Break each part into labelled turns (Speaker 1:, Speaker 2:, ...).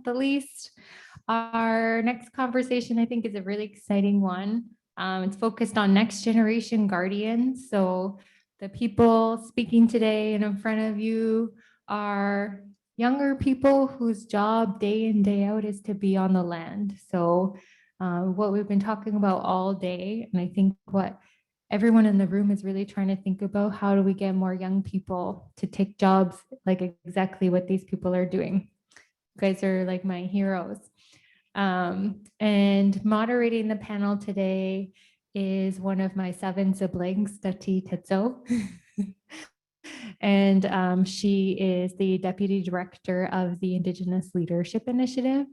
Speaker 1: the least. Our next conversation, I think, is a really exciting one. It's focused on next generation guardians. So the people speaking today and in front of you are younger people whose job day in, day out is to be on the land. So what we've been talking about all day, and I think what everyone in the room is really trying to think about, how do we get more young people to take jobs like exactly what these people are doing? You guys are like my heroes. And moderating the panel today is one of my 7 siblings, Dahti Tsetso. And she is the Deputy Director of the Indigenous Leadership Initiative.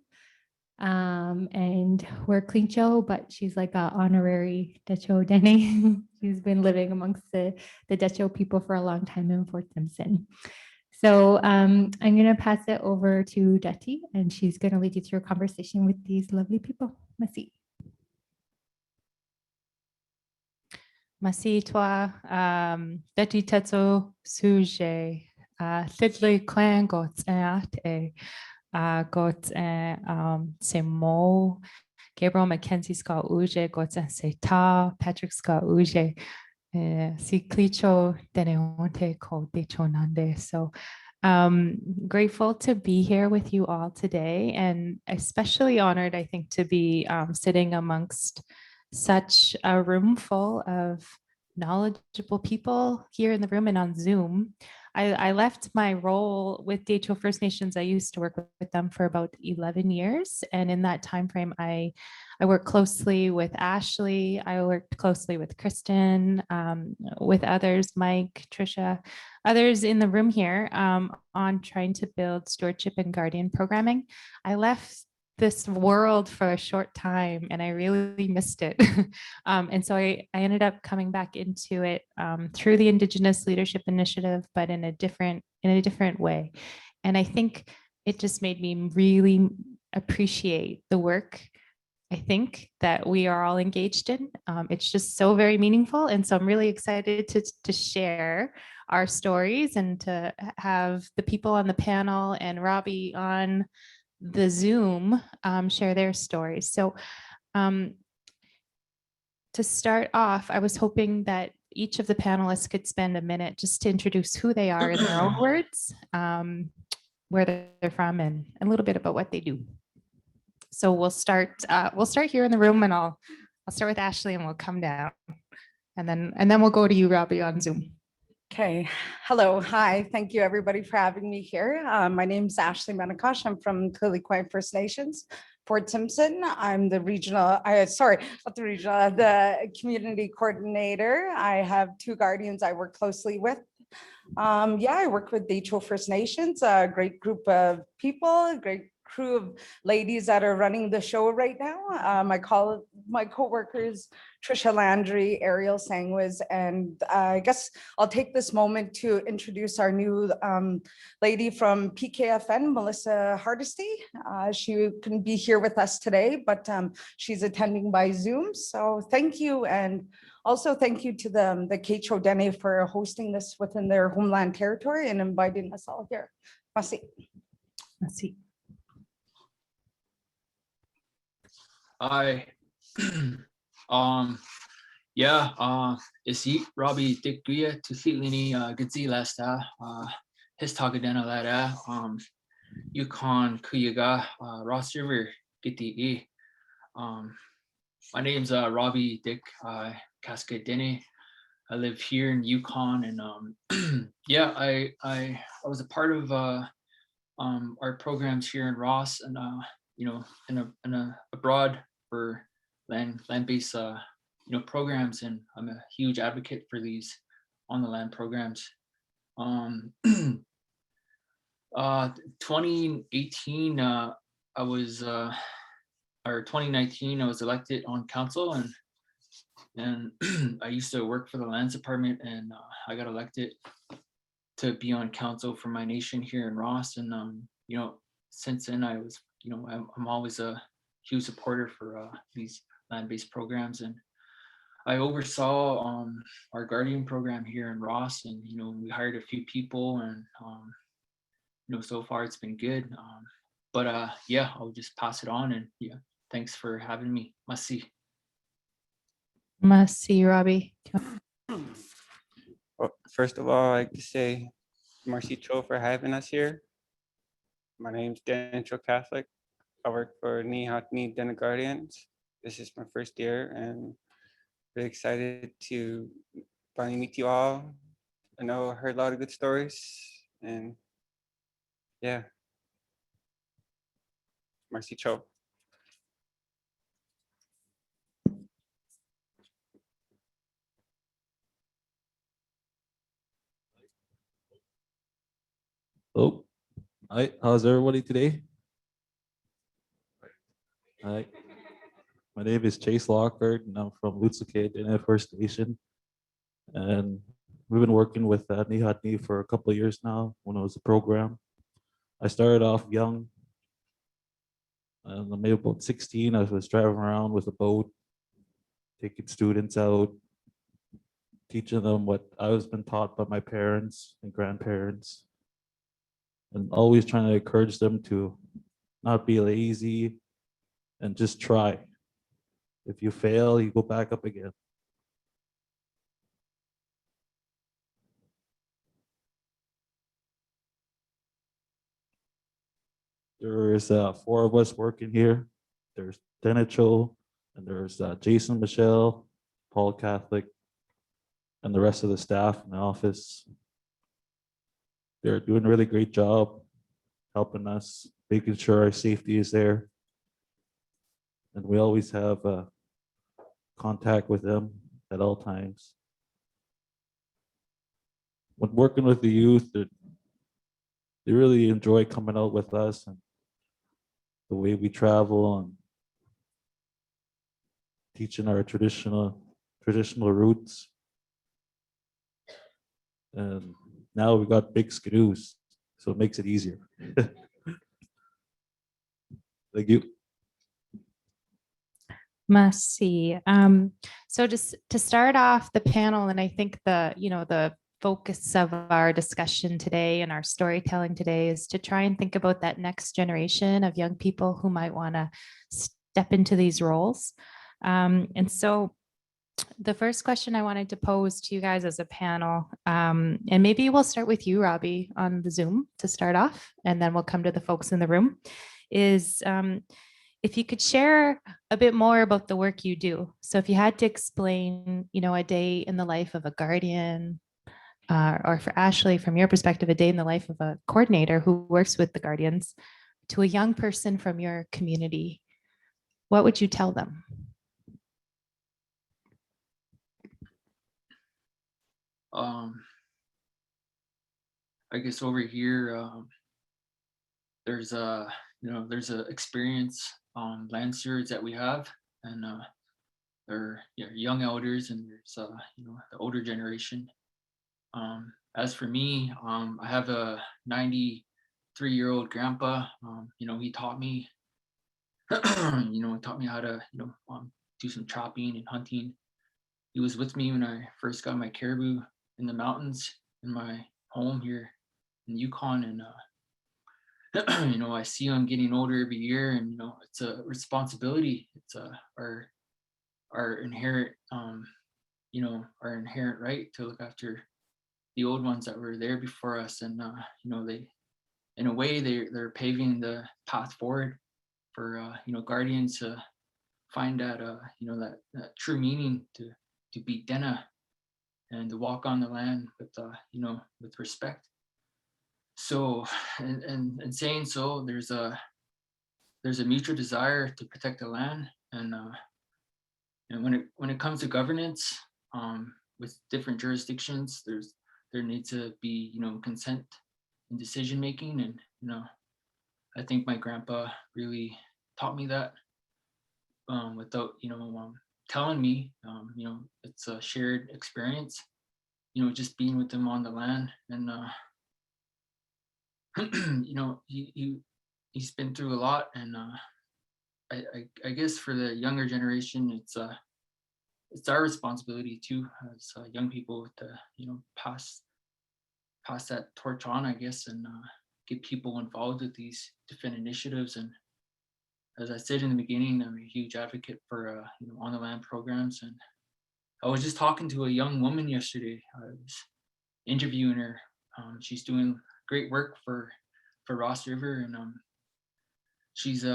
Speaker 1: And we're Clincho, but she's like an honorary Dehcho Dene. She's been living amongst the Dehcho people for a long time in Fort Simpson. So I'm going to pass it over to Dahti, and she's going to lead you through a conversation with these lovely people. Merci.
Speaker 2: Merci toi, Dahti Tsetso suje, Sidley clan got ate, got Semo, Gabriel Mackenzie Scott Uje, got Seta, Patrick Scott Uje, si Clicho Deneonte called Dehcho Nande. So grateful to be here with you all today, and especially honored, I think, to be sitting amongst such a room full of knowledgeable people here in the room and on Zoom. I left my role with Dehcho First Nations. I used to work with them for about 11 years. And in that time frame, I worked closely with Ashley. I worked closely with Kristen, with others, Mike, Trisha, others in the room here on trying to build stewardship and guardian programming. I left this world for a short time and I really missed it. And so I ended up coming back into it through the Indigenous Leadership Initiative, but in a different way. And I think it just made me really appreciate the work, I think, that we are all engaged in. It's just so very meaningful. And so I'm really excited to share our stories and to have the people on the panel and Robby on the Zoom share their stories. So to start off, I was hoping that each of the panelists could spend a minute just to introduce who they are in their own words, where they're from, and a little bit about what they do. So we'll start here in the room, and I'll start with Ashley and we'll come down, and then we'll go to you, Robby, on Zoom.
Speaker 3: Okay, hello, hi, thank you everybody for having me here. My name is Ashley Menicoche. I'm from Catholique First Nations, Fort Simpson. I'm the the community coordinator. I have 2 guardians I work closely with. I work with Dehcho First Nations, a great group of people, a great crew of ladies that are running the show right now. My co-workers, Trisha Landry, Ariel Sangwiz, and I guess I'll take this moment to introduce our new lady from PKFN, Melissa Hardesty. She couldn't be here with us today, but she's attending by Zoom. So thank you. And also thank you to the Dehcho Dene for hosting this within their homeland territory and inviting us all here. Merci.
Speaker 2: Merci.
Speaker 4: Hi. Isi Robby Dikguya to Thitlini Gadzi Lasta, his Tagadena Lada, Yukon Kuyaga, Ross River Giti. My name's Robby Dick Cascade Dene. I live here in Yukon, and I was a part of our programs here in Ross, and abroad for land-based programs, and I'm a huge advocate for these on the land programs. 2018 2019 I was elected on council, and I used to work for the lands department, and I got elected to be on council for my nation here in Ross, and since then I was I'm always a huge supporter for these land-based programs, and I oversaw our guardian program here in Ross, and we hired a few people, and so far it's been good. But yeah, I'll just pass it on, and yeah, thanks for having me. Masi.
Speaker 2: Merci, Robby.
Speaker 5: Well, first of all, I'd like to say merci Cho for having us here. My name's Denecho Catholic. I work for Dene Dena Guardians. This is my first year and really excited to finally meet you all. I know I heard a lot of good stories and yeah. Merci Cho.
Speaker 6: Oh, hi, how's everybody today? Hi, my name is Chase Lockhart and I'm from Łútsël, Dene First Nation. And we've been working with Nihatni for a couple of years now when it was a program. I started off young. And maybe about 16, I was driving around with a boat, taking students out, teaching them what I was been taught by my parents and grandparents, and always trying to encourage them to not be lazy and just try. If you fail, you go back up again. There's 4 of us working here. There's Denecho, and there's Jason, Michelle, Paul Catholic, and the rest of the staff in the office. They're doing a really great job helping us, making sure our safety is there. And we always have contact with them at all times. When working with the youth, they really enjoy coming out with us and the way we travel and teaching our traditional roots. And now we got big skidoos, so it makes it easier. Thank you.
Speaker 2: Merci. So just to start off the panel, and I think the focus of our discussion today and our storytelling today is to try and think about that next generation of young people who might want to step into these roles. And so the first question I wanted to pose to you guys as a panel, and maybe we'll start with you, Robby, on the Zoom to start off, and then we'll come to the folks in the room, is if you could share a bit more about the work you do. So if you had to explain, a day in the life of a guardian, or for Ashley, from your perspective, a day in the life of a coordinator who works with the guardians, to a young person from your community, what would you tell them?
Speaker 4: I guess over here, there's a experience land stewards that we have, and they're young elders, and there's the older generation. As for me, I have a 93-year-old grandpa. He taught me, taught me how to do some chopping and hunting. He was with me when I first got my caribou in the mountains in my home here in Yukon, and I see him getting older every year, and it's a responsibility. It's our inherent our inherent right to look after the old ones that were there before us, and they, in a way, they're paving the path forward for guardians to find that that true meaning to be Dena and to walk on the land with with respect. So, and saying so, there's a mutual desire to protect the land, and when it comes to governance, with different jurisdictions, there needs to be consent and decision making, and I think my grandpa really taught me that without telling me. It's a shared experience. Just being with him on the land, and he's been through a lot, and I guess for the younger generation, it's our responsibility too, as young people, to pass that torch on, I guess, and get people involved with these different initiatives. And as I said in the beginning, I'm a huge advocate for on the land programs. And I was just talking to a young woman yesterday. I was interviewing her. She's doing great work for Ross River, and she's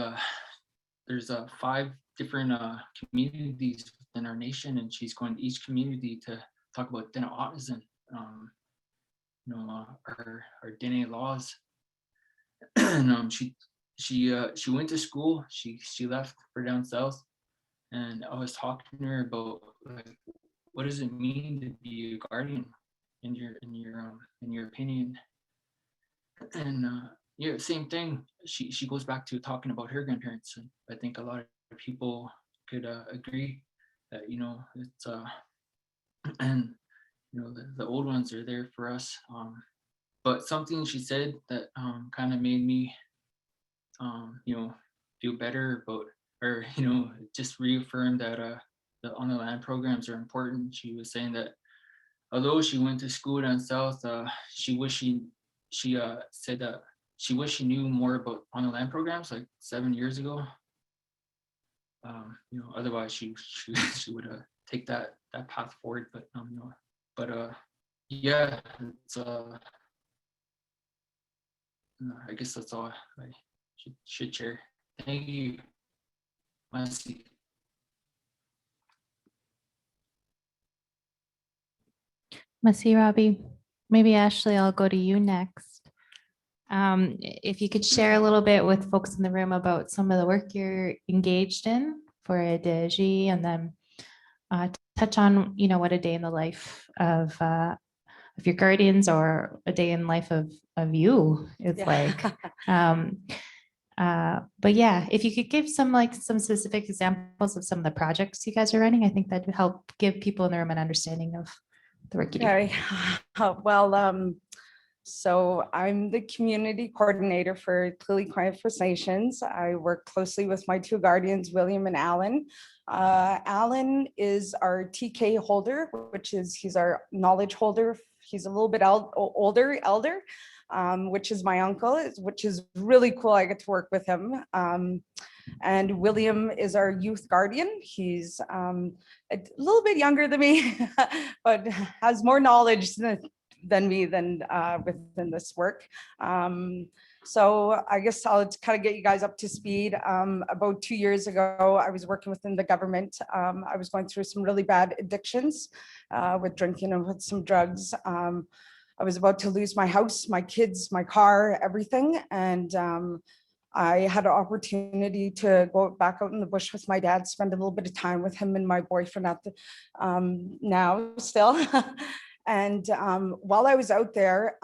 Speaker 4: there's 5 different communities within our nation, and she's going to each community to talk about Dene autism, our Dene laws. And she went to school. She left for down south, and I was talking to her about like, what does it mean to be a guardian in your opinion? And yeah, same thing. She goes back to talking about her grandparents, and I think a lot of people could agree that it's and the old ones are there for us. But something she said that kind of made me feel better about, or just reaffirmed that the on the land programs are important. She was saying that although she went to school down south, she wished she said that she wished she knew more about on the land programs like 7 years ago. Otherwise she would take that path forward. But yeah, it's I guess that's all I should share. Thank you. Merci.
Speaker 2: Merci, Robby. Maybe Ashley, I'll go to you next. If you could share a little bit with folks in the room about some of the work you're engaged in for Dehcho, and then touch on, what a day in the life of your guardians or a day in life of you is like. But yeah, if you could give some specific examples of some of the projects you guys are running, I think that would help give people in the room an understanding of the work you do.
Speaker 3: Okay. Well, so I'm the community coordinator for Catholique First Nations. I work closely with my 2 guardians, William and Alan. Alan is our TK holder, he's our knowledge holder. He's a little bit elder, which is my uncle, which is really cool. I get to work with him. And William is our youth guardian. He's a little bit younger than me, but has more knowledge than me within this work. So I guess I'll kind of get you guys up to speed. About 2 years ago, I was working within the government. I was going through some really bad addictions with drinking and with some drugs. I was about to lose my house, my kids, my car, everything. And I had an opportunity to go back out in the bush with my dad, spend a little bit of time with him and my boyfriend at the now still. And while I was out there,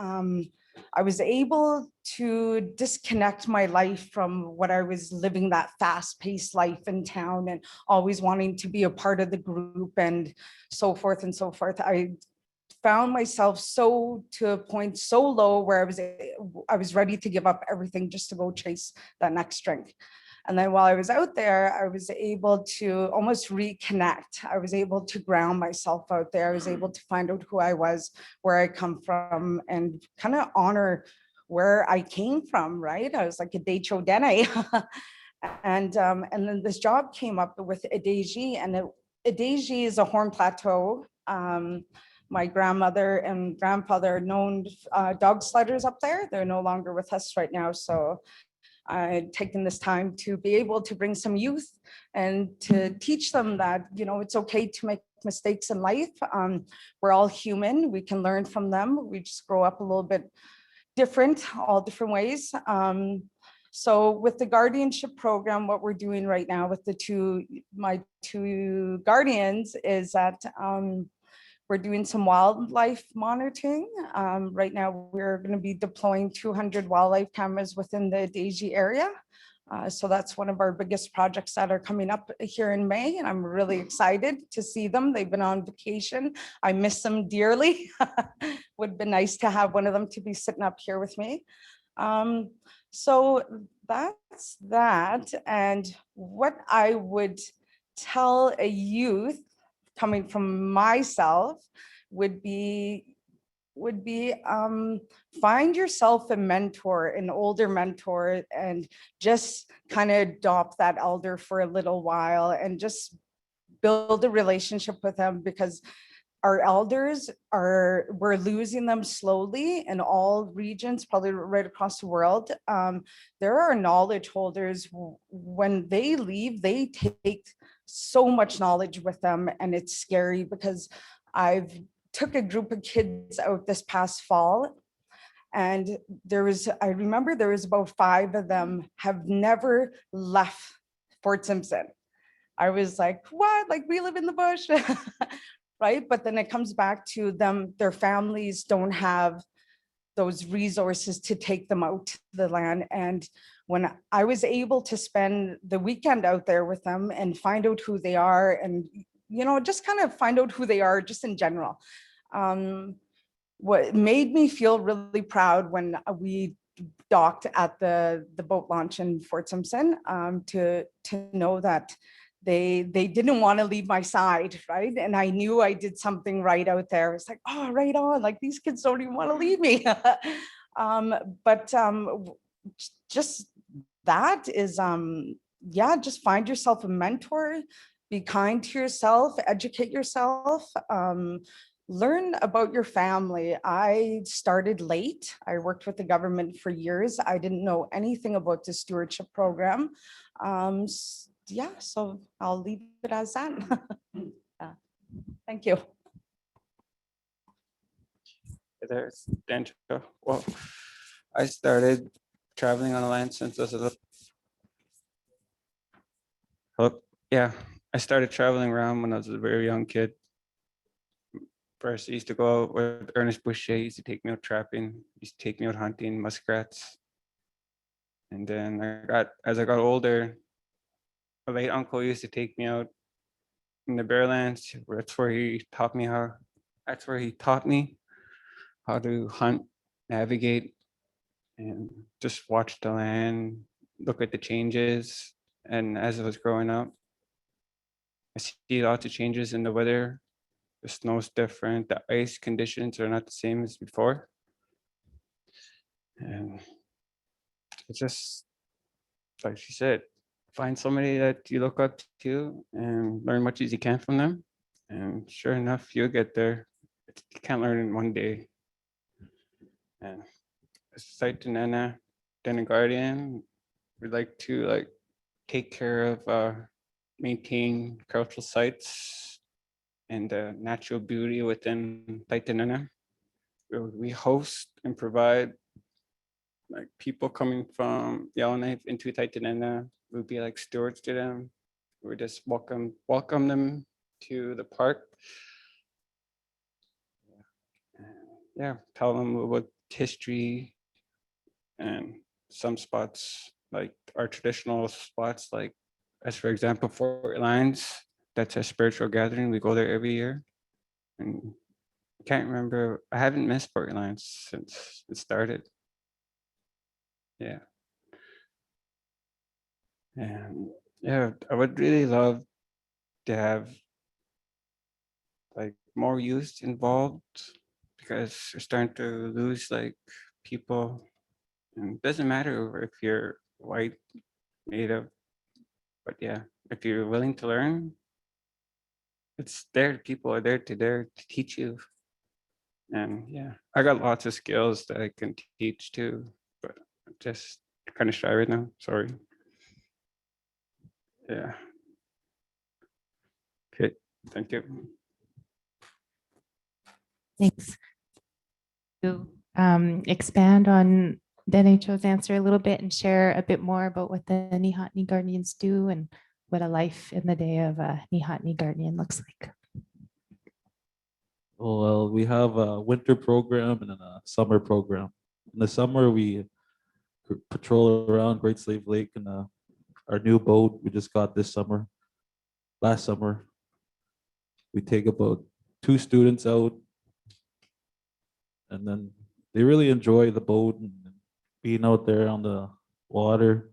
Speaker 3: I was able to disconnect my life from what I was living, that fast-paced life in town and always wanting to be a part of the group and so forth and so forth. I found myself to a point so low where I was ready to give up everything just to go chase that next drink. And then while I was out there, I was able to almost reconnect. I was able to ground myself out there. I was able to find out who I was, where I come from, and kind of honor where I came from, right? I was like a Dehcho Dene. And then this job came up with Dehcho, and Dehcho is a Horn Plateau. My grandmother and grandfather are known dog sledders up there. They're no longer with us right now. So I'd taken this time to be able to bring some youth and to teach them that, it's okay to make mistakes in life. We're all human. We can learn from them. We just grow up a little bit different, all different ways. So with the guardianship program, what we're doing right now with my two guardians is that we're doing some wildlife monitoring. Right now, we're going to be deploying 200 wildlife cameras within the Dehcho area. So that's one of our biggest projects that are coming up here in May, and I'm really excited to see them. They've been on vacation. I miss them dearly. Would have been nice to have one of them to be sitting up here with me. So that's that. And what I would tell a youth coming from myself would be, would be find yourself a mentor, an older mentor, and just kind of adopt that elder for a little while and just build a relationship with them, because our elders we're losing them slowly in all regions, probably right across the world. There are knowledge holders. When they leave, they take so much knowledge with them, and it's scary because I've took a group of kids out this past fall, and I remember there was about 5 of them have never left Fort Simpson. I was like, what? Like, we live in the bush, right? But then it comes back to them, their families don't have those resources to take them out to the land. And when I was able to spend the weekend out there with them and find out who they are, and, you know, just kind of find out who they are just in general. What made me feel really proud when we docked at the boat launch in Fort Simpson, to know that they didn't want to leave my side, right? And I knew I did something right out there. It's like, oh, right on, like these kids don't even want to leave me. But just that is, yeah, just find yourself a mentor, be kind to yourself, educate yourself, learn about your family. I started late. I worked with the government for years. I didn't know anything about the stewardship program. Yeah, so I'll leave it as that. Yeah. Thank you.
Speaker 5: There's Dehcho. Well, I started traveling on the land since I was a little. Hello? Yeah, I started traveling around when I was a very young kid. First, I used to go out with Ernest Boucher. He used to take me out trapping. He used to take me out hunting muskrats. And then as I got older, my late uncle used to take me out in the Bearlands. That's where he taught me how to hunt, navigate, and just watch the land, look at the changes. And as I was growing up, I see lots of changes in the weather. The snow's different. The ice conditions are not the same as before. And it's just, like she said, find somebody that you look up to and learn much as you can from them. And sure enough, you'll get there. You can't learn in one day. And aside to Nana, Dene Guardian, we'd like to take care of maintain cultural sites and the natural beauty within Taitanana. We host and provide people coming from Yellowknife into Taitanana. We'll be like stewards to them. We just welcome them to the park. Yeah, tell them about history and some spots, like our traditional spots, like as for example, Fort Reliance. That's a spiritual gathering. We go there every year. And I can't remember, I haven't missed Fort Reliance since it started. Yeah. And yeah, I would really love to have more youth involved, because we're starting to lose people. And it doesn't matter if you're white, native, but yeah, if you're willing to learn, it's there. People are there to teach you. And yeah, I got lots of skills that I can teach too, but I'm just kind of shy right now. Sorry. Yeah. Okay, thank you.
Speaker 2: Thanks. To expand on Denecho's answer a little bit and share a bit more about what the Nihatni Guardians do and what a life in the day of a Nihatni Guardian looks like.
Speaker 6: Well, we have a winter program and then a summer program. In the summer, we patrol around Great Slave Lake in our new boat we just got last summer. We take about 2 students out, and then they really enjoy the boat and being out there on the water.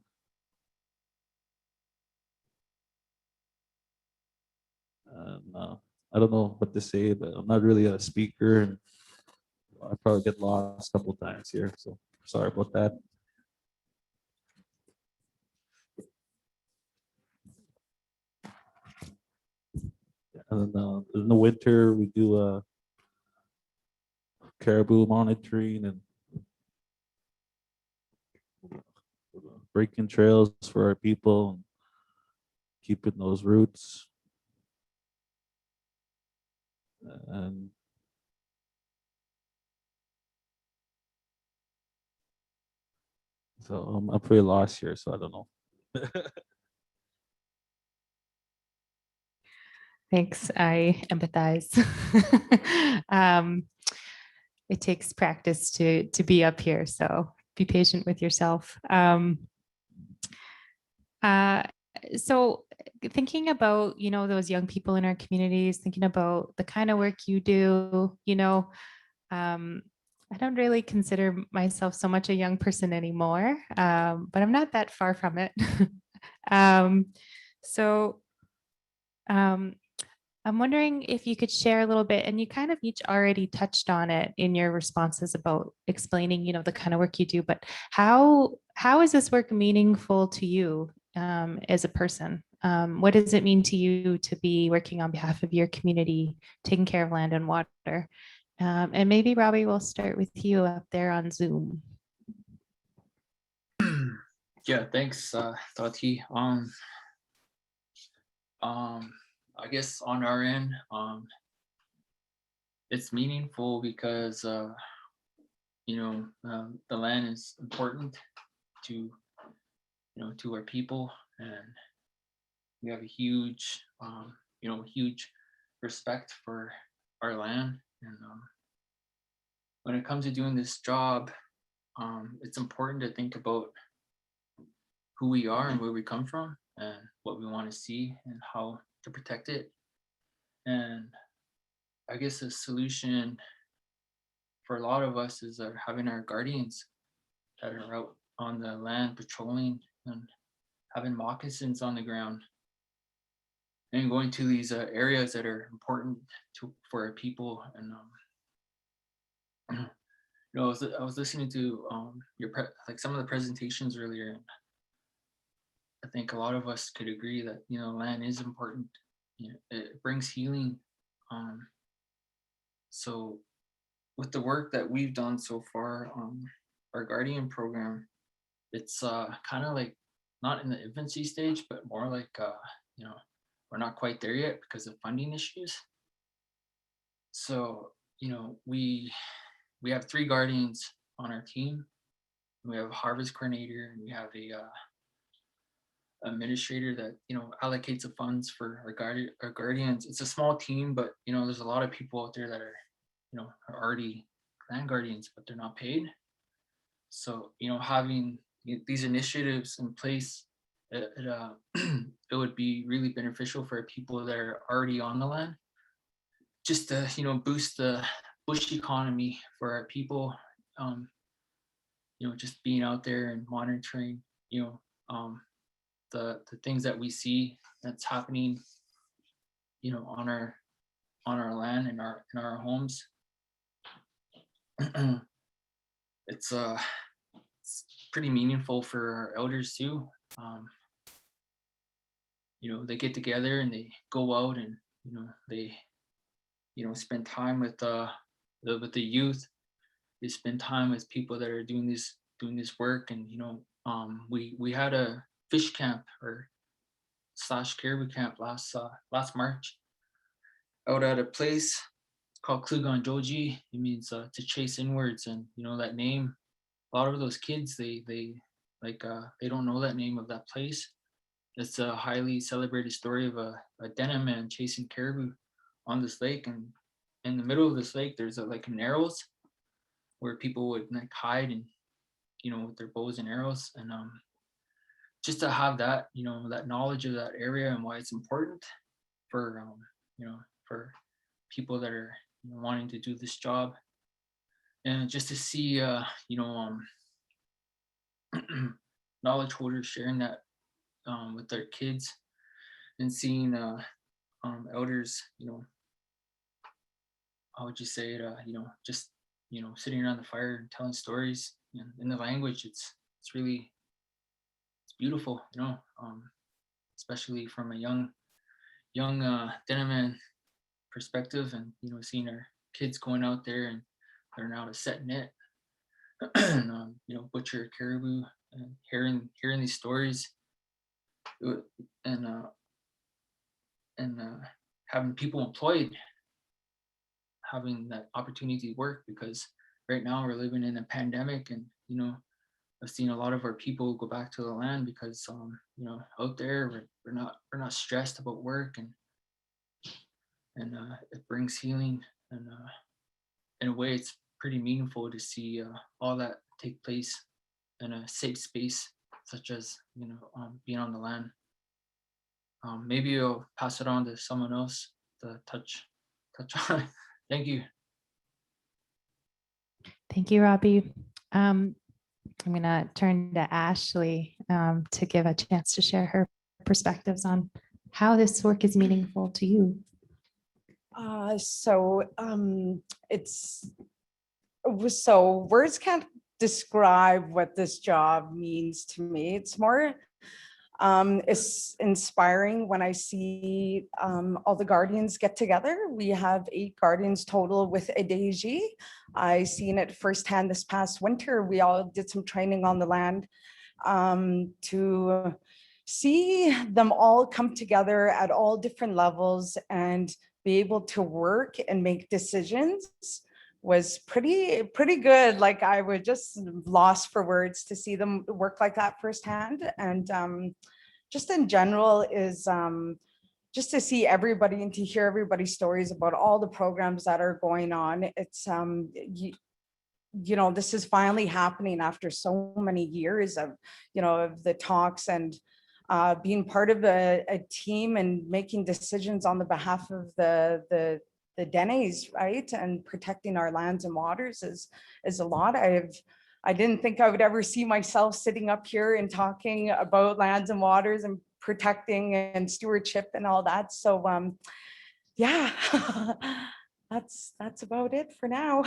Speaker 6: And I don't know what to say, but I'm not really a speaker. And I probably get lost a couple times here, so sorry about that. And then in the winter, we do caribou monitoring and breaking trails for our people, and keeping those routes. And so I'm pretty lost here, so I don't know.
Speaker 2: Thanks. I empathize. It takes practice to be up here, so be patient with yourself. So thinking about, those young people in our communities, thinking about the kind of work you do, I don't really consider myself so much a young person anymore, but I'm not that far from it. So I'm wondering if you could share a little bit, and you kind of each already touched on it in your responses about explaining, the kind of work you do, but how is this work meaningful to you as a person? What does it mean to you to be working on behalf of your community, taking care of land and water? And maybe Robby, we'll start with you up there on Zoom.
Speaker 4: Yeah, thanks, Dahti. I guess on our end, it's meaningful because the land is important to to our people, and we have a huge huge respect for our land. And when it comes to doing this job, it's important to think about who we are and where we come from and what we want to see and how to protect it. And I guess the solution for a lot of us is having our guardians that are out on the land patrolling and having moccasins on the ground and going to these areas that are important for our people. And I was listening to some of the presentations earlier, and I think a lot of us could agree that land is important. It brings healing. So with the work that we've done so far, our guardian program, it's kind of like not in the infancy stage, but more like we're not quite there yet because of funding issues. So we have 3 guardians on our team. We have a harvest coordinator, and we have a administrator that allocates the funds for our guardians. It's a small team, but there's a lot of people out there that are are already land guardians, but they're not paid. So having these initiatives in place, it would be really beneficial for people that are already on the land, just to boost the bush economy for our people. Just being out there and monitoring the things that we see that's happening on our land and in our homes. It's pretty meaningful for our elders too. They get together and they go out and they spend time with the youth. They spend time with people that are doing this work. And we had a fish camp or / caribou camp last March out at a place called Klugan Joji. It means to chase inwards. And that name, a lot of those kids, they don't know that name of that place. It's a highly celebrated story of a Dene man chasing caribou on this lake, and in the middle of this lake there's like narrows where people would hide and with their bows and arrows. And just to have that that knowledge of that area and why it's important for for people that are wanting to do this job, and just to see knowledge holders sharing that with their kids, and seeing elders how would you say it just sitting around the fire and telling stories in the language. It's beautiful, especially from a young Dene man perspective, and seeing our kids going out there and learn how to set net and butcher caribou, and hearing these stories, and having people employed, having that opportunity to work, because right now we're living in a pandemic, and I've seen a lot of our people go back to the land because out there we're not stressed about work, and it brings healing, and in a way it's pretty meaningful to see all that take place in a safe space such as being on the land. Maybe I'll pass it on to someone else to touch on it. Thank you.
Speaker 2: Thank you, Robby. I'm going to turn to Ashley to give a chance to share her perspectives on how this work is meaningful to you.
Speaker 3: So words can't describe what this job means to me. It's more it's inspiring when I see all the guardians get together. We have 8 guardians total with a Dehcho. I seen it firsthand this past winter. We all did some training on the land to see them all come together at all different levels and be able to work and make decisions was pretty good. Like, I was just lost for words to see them work like that firsthand. And just in general is just to see everybody and to hear everybody's stories about all the programs that are going on. It's this is finally happening after so many years of of the talks and being part of a team and making decisions on the behalf of the Denes, right? And protecting our lands and waters is a lot. I didn't think I would ever see myself sitting up here and talking about lands and waters and protecting and stewardship and all that. So yeah, that's about it for now.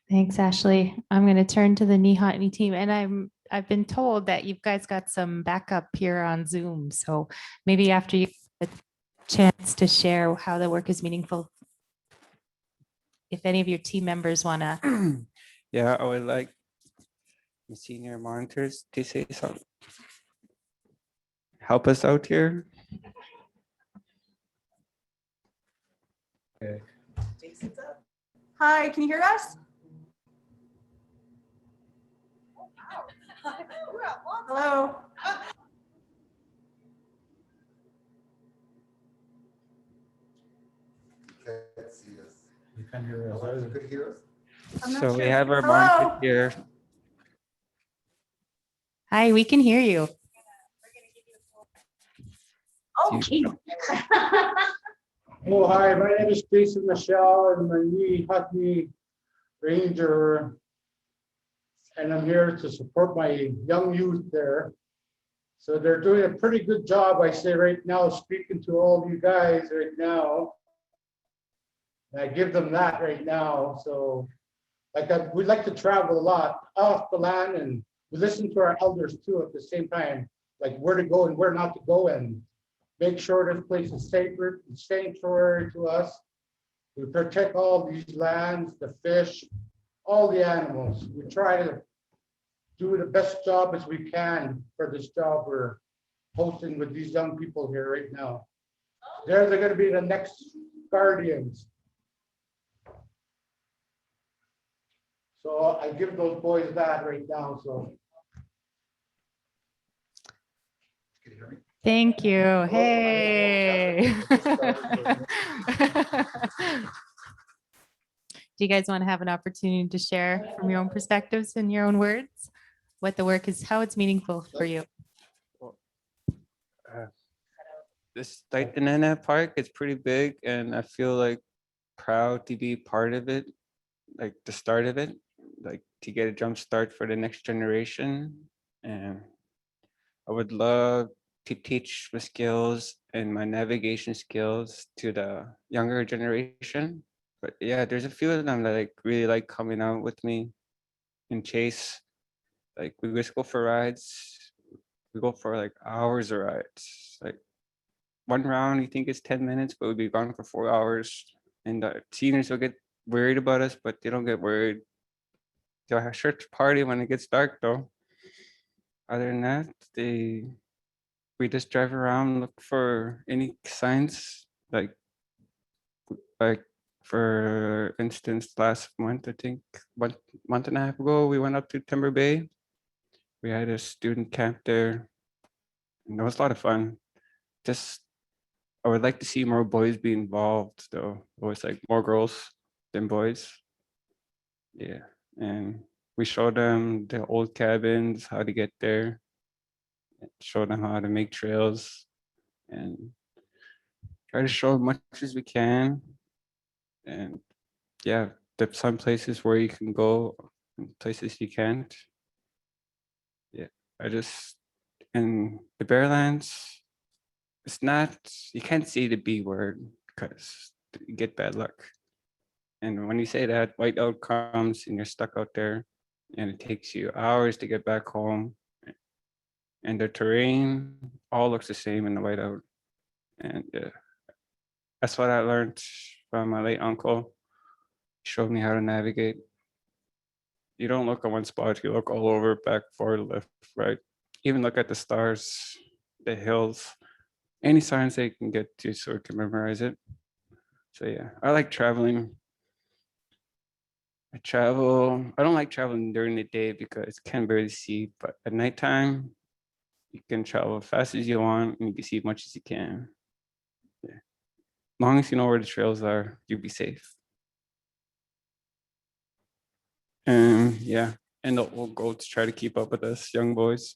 Speaker 2: Thanks, Ashley. I'm going to turn to the Nihatni team, and I've been told that you guys got some backup here on Zoom. So maybe after you get a chance to share how the work is meaningful, if any of your team members want to.
Speaker 5: Yeah, I would like the senior monitors to say something. Help us out here.
Speaker 7: Okay. Hi, can you hear us? Hello.
Speaker 8: You can hear us. You could hear us?
Speaker 5: So we have our
Speaker 7: Hello?
Speaker 5: monitor here.
Speaker 2: Hi, we can hear you.
Speaker 7: Okay.
Speaker 8: Oh, hi, my name is Jason Michelle, and I'm a Nihatni Ranger. And I'm here to support my young youth there. So they're doing a pretty good job, I say right now, speaking to all you guys right now. And I give them that right now. So we'd like to travel a lot off the land, and we listen to our elders too at the same time, like where to go and where not to go, and make sure this place is sacred and sanctuary to us. We protect all these lands, the fish, all the animals. We try to do the best job as we can for this job we're hosting with these young people here right now. They're going to be the next guardians. So I give those boys that right now. So can you hear me?
Speaker 2: Thank you. Hey. Do you guys want to have an opportunity to share from your own perspectives and your own words what the work is, how it's meaningful for you?
Speaker 5: This Dena Park is pretty big, and I feel like proud to be part of it, like the start of it, like to get a jump start for the next generation. And I would love to teach my skills and my navigation skills to the younger generation. But yeah, there's a few of them that like really like coming out with me and chase. Like we just go for rides. We go for like hours of rides. Like one round you think it's 10 minutes, but we'll be gone for 4 hours. And the seniors will get worried about us, but they don't get worried. They'll have church party when it gets dark though. Other than that, we just drive around, look for any signs, like for instance, last month, I think 1.5 months ago, we went up to Timber Bay. We had a student camp there, and it was a lot of fun. Just, I would like to see more boys be involved though. It was like more girls than boys. Yeah, and we showed them the old cabins, how to get there, show them how to make trails, and try to show as much as we can. And yeah, there's some places where you can go and places you can't. Yeah, I just, in the Bearlands, it's not, you can't say the B word because you get bad luck. And when you say that, whiteout comes and you're stuck out there and it takes you hours to get back home. And the terrain all looks the same in the whiteout. And that's what I learned from my late uncle. He showed me how to navigate. You don't look at one spot, you look all over, back, forward, left, right. Even look at the stars, the hills, any signs they can get to so we can memorize it. So yeah, I like traveling. I don't like traveling during the day because I can barely see, but at nighttime, you can travel as fast as you want and you can see as much as you can. Yeah. As long as you know where the trails are, you'll be safe. And yeah, and the old goats try to keep up with us young boys.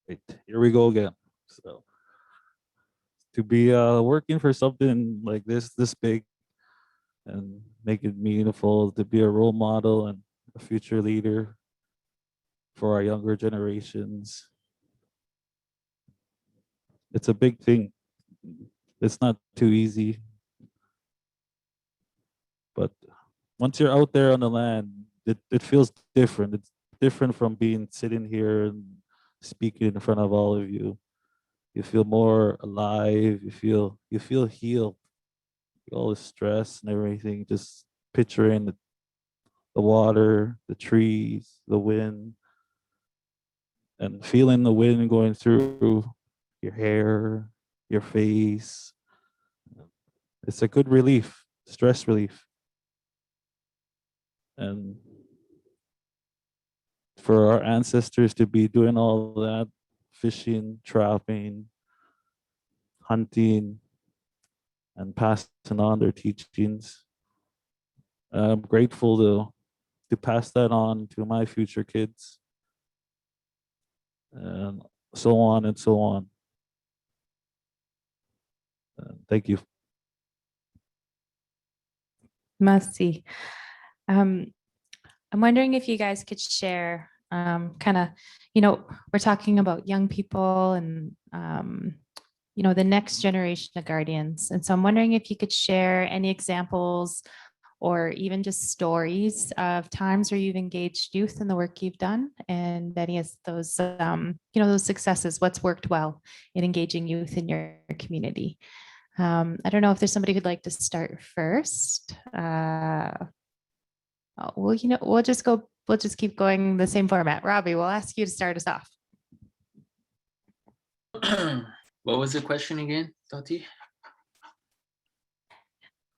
Speaker 6: Right, here we go again. So to be working for something like this big and make it meaningful, to be a role model and a future leader for our younger generations. It's a big thing. It's not too easy. But once you're out there on the land, it feels different. It's different from being sitting here and speaking in front of all of you. You feel more alive. You feel healed. All the stress and everything, just picturing the water, the trees, the wind, and feeling the wind going through your hair, your face. It's a good relief, stress relief. And for our ancestors to be doing all that, fishing, trapping, hunting, and passing on their teachings, I'm grateful to pass that on to my future kids, and so on and so on. Thank you.
Speaker 2: Merci. I'm wondering if you guys could share kind of, we're talking about young people and, the next generation of guardians. And so I'm wondering if you could share any examples or even just stories of times where you've engaged youth in the work you've done and any of those, those successes, what's worked well in engaging youth in your community. I don't know if there's somebody who'd like to start first. Well, we'll just keep going the same format. Robby, we'll ask you to start us off.
Speaker 4: What was the question again, Dahti?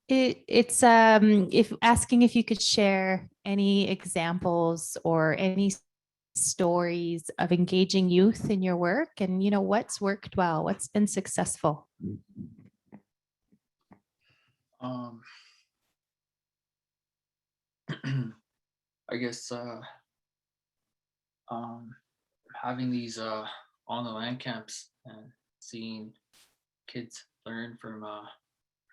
Speaker 2: It's if asking if you could share any examples or any stories of engaging youth in your work and what's worked well, what's been successful.
Speaker 4: I guess having these on the land camps and seeing kids learn from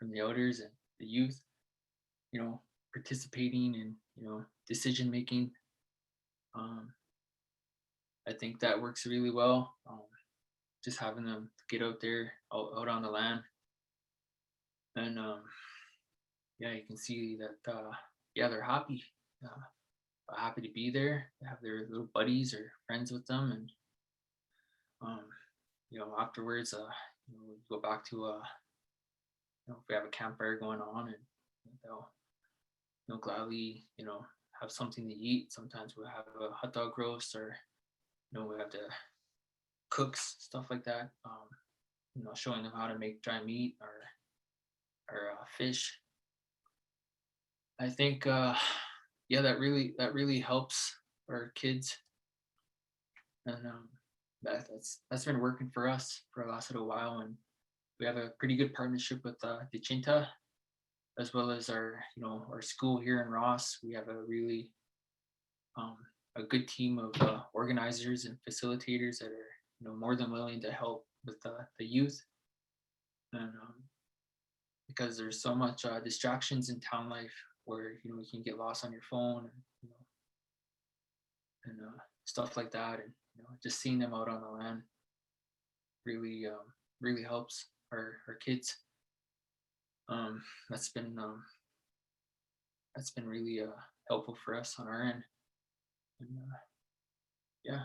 Speaker 4: the elders and the youth, participating in decision making, I think that works really well. Just having them get out there, out on the land. And yeah, you can see that, yeah, they're happy. Happy to be there. They have their little buddies or friends with them. And, you know, afterwards, you know, we go back to, you know, if we have a campfire going on, and they'll, you know, gladly, you know, have something to eat. Sometimes we'll have a hot dog roast, or, you know, we have to cook stuff like that. You know, showing them how to make dry meat or fish. I think, yeah, that really helps our kids, and that's been working for us for the last little while. And we have a pretty good partnership with Dechinta, as well as our, you know, our school here in Ross. We have a really a good team of organizers and facilitators that are, you know, more than willing to help with the youth. And because there's so much distractions in town life, where, you know, you can get lost on your phone, and, you know, and stuff like that. And, you know, just seeing them out on the land really really helps our kids. That's been really helpful for us on our end. And yeah,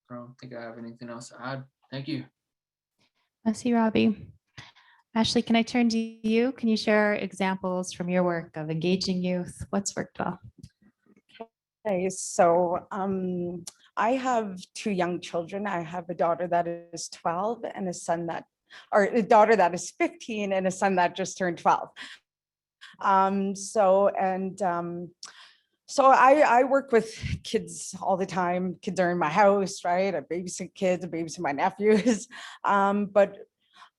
Speaker 4: I don't think I have anything else to add. Thank you.
Speaker 2: Merci, Robby. Ashley, can I turn to you? Can you share examples from your work of engaging youth? What's worked well?
Speaker 3: Okay, so I have 2 young children. I have a daughter that is 12 and a son that, or a daughter that is 15 and a son that just turned 12. So I work with kids all the time. Kids are in my house, right? I babysit kids, I babysit my nephews. But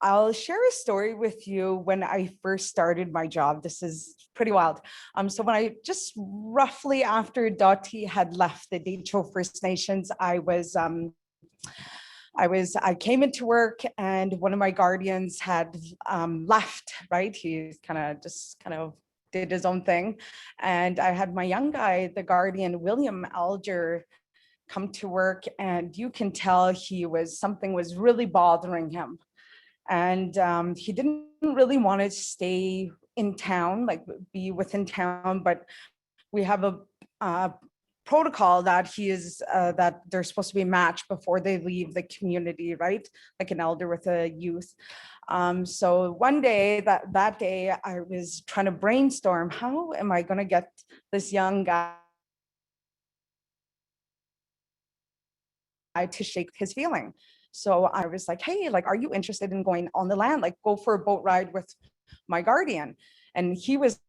Speaker 3: I'll share a story with you when I first started my job. This is pretty wild. So when I just roughly after Dahti had left the Dehcho First Nations, I came into work, and one of my guardians had left, right? He kind of did his own thing. And I had my young guy, the guardian, William Alger, come to work, and you can tell something was really bothering him. And he didn't really want to stay in town, like be within town, but we have a protocol that that they're supposed to be matched before they leave the community, right? Like an elder with a youth. So one day, that day, I was trying to brainstorm, how am I going to get this young guy to shake his feeling? So I was like, hey, like, are you interested in going on the land? Like, go for a boat ride with my guardian. And he was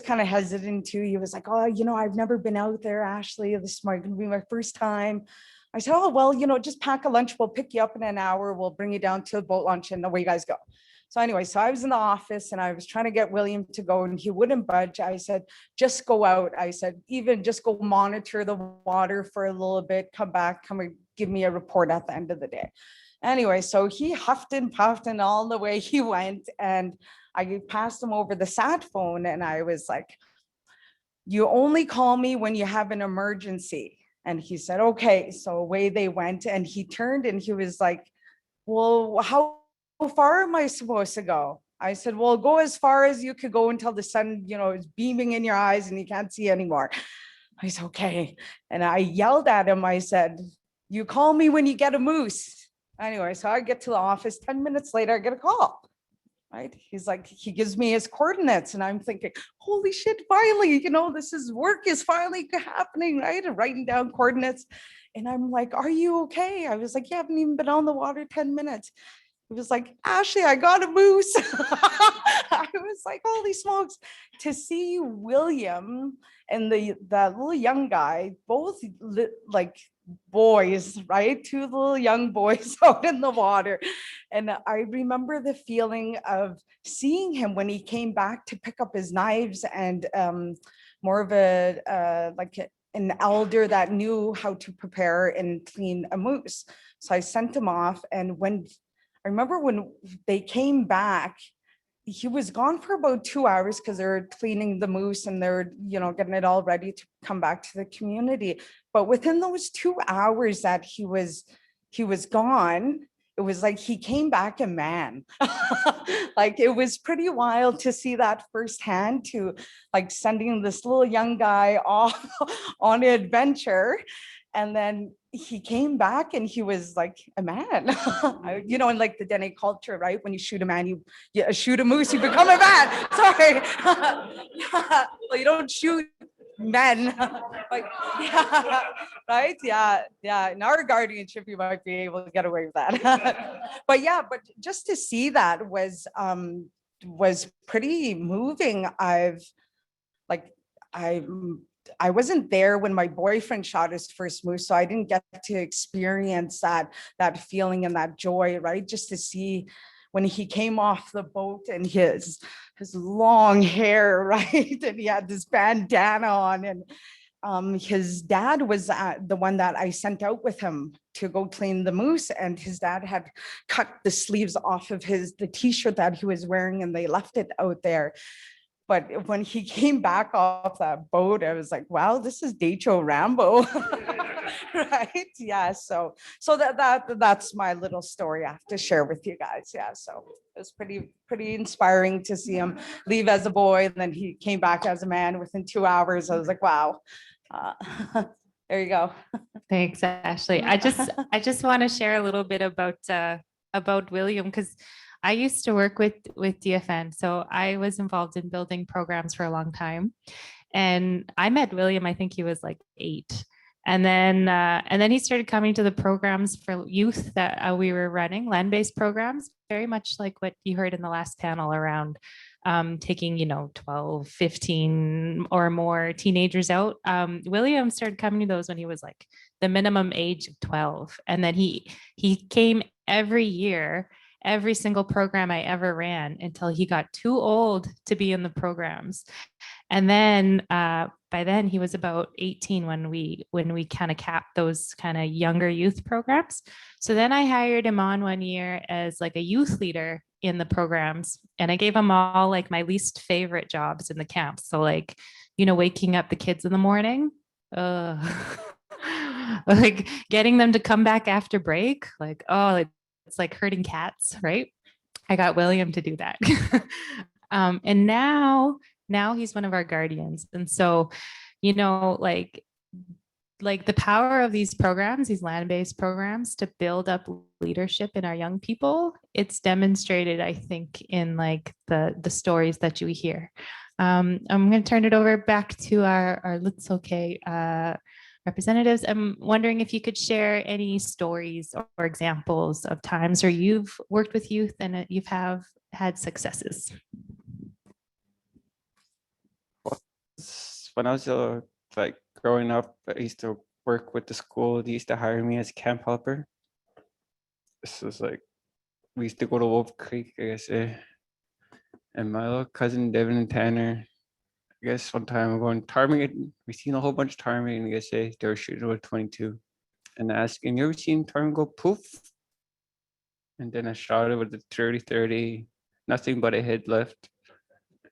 Speaker 3: kind of hesitant too. He was like, oh, you know, I've never been out there, Ashley. This is going to be my first time. I said, oh, well, you know, just pack a lunch. We'll pick you up in an hour. We'll bring you down to a boat launch, and away you guys go. So anyway, so I was in the office, and I was trying to get William to go, and he wouldn't budge. I said, just go out. I said, even just go monitor the water for a little bit, come back, give me a report at the end of the day. Anyway, so he huffed and puffed, and all the way he went, and I passed him over the sat phone, and I was like, you only call me when you have an emergency. And he said, okay. So away they went, and he turned and he was like, well, how far am I supposed to go? I said, well, go as far as you could go until the sun, you know, is beaming in your eyes and you can't see anymore. I said, okay. And I yelled at him. I said, you call me when you get a moose. Anyway, so I get to the office. 10 minutes later, I get a call. Right? He's like, he gives me his coordinates, and I'm thinking, holy shit, finally, you know, work is finally happening, right? And writing down coordinates. And I'm like, are you okay? I was like, you haven't even been on the water 10 minutes. It was like, Ashley, I got a moose. I was like, holy smokes. To see William and that little young guy, both like boys, right? 2 little young boys out in the water. And I remember the feeling of seeing him when he came back to pick up his knives, and more of an elder that knew how to prepare and clean a moose. So I sent him off, and I remember when they came back, he was gone for about 2 hours because they were cleaning the moose and they're, getting it all ready to come back to the community. But within those 2 hours that he was gone, it was like he came back a man. Like it was pretty wild to see that firsthand, to like sending this little young guy off on an adventure. And then he came back and he was like a man. In like the Dene culture, right? When you shoot a man, you shoot a moose, you become a man. Sorry. Well, you don't shoot men. Like, yeah, right? Yeah. In our guardianship, you might be able to get away with that. But just to see that was pretty moving. I wasn't there when my boyfriend shot his first moose, so I didn't get to experience that feeling and that joy, right? Just to see when he came off the boat and his long hair, right? And he had this bandana on, and his dad was the one that I sent out with him to go clean the moose, and his dad had cut the sleeves off of the t-shirt that he was wearing, and they left it out there. But when he came back off that boat, I was like, wow, this is Dehcho Rambo. Right? Yeah. So that's my little story I have to share with you guys. Yeah. So it was pretty inspiring to see him leave as a boy, and then he came back as a man within 2 hours. I was like, wow. There you go.
Speaker 2: Thanks, Ashley. I just want to share a little bit about William, because I used to work with DFN, so I was involved in building programs for a long time. And I met William, I think he was like 8. And then he started coming to the programs for youth that we were running, land-based programs, very much like what you heard in the last panel around taking, 12, 15 or more teenagers out. William started coming to those when he was like the minimum age of 12. And then he came every year, every single program I ever ran, until he got too old to be in the programs. And then by then he was about 18 when we kind of capped those kind of younger youth programs. So then I hired him on one year as like a youth leader in the programs, and I gave him all like my least favorite jobs in the camps. So like, waking up the kids in the morning, like getting them to come back after break, like, oh, it's like herding cats, right? I got William to do that. And now he's one of our guardians. And so, like the power of these programs, these land-based programs, to build up leadership in our young people, it's demonstrated, I think, in like the stories that you hear. I'm going to turn it over back to our Łútsël representatives. I'm wondering if you could share any stories or examples of times where you've worked with youth and you've had successes.
Speaker 5: When I was like growing up, I used to work with the school. They used to hire me as a camp helper. This was like, we used to go to Wolf Creek, I guess, and my little cousin Devin and Tanner, I guess one time we're going ptarmigan. We seen a whole bunch of ptarmigan. I guess they were shooting with 22, and asking, "You ever seen ptarmigan go poof?" And then I shot it with the 30-30, nothing but a head left.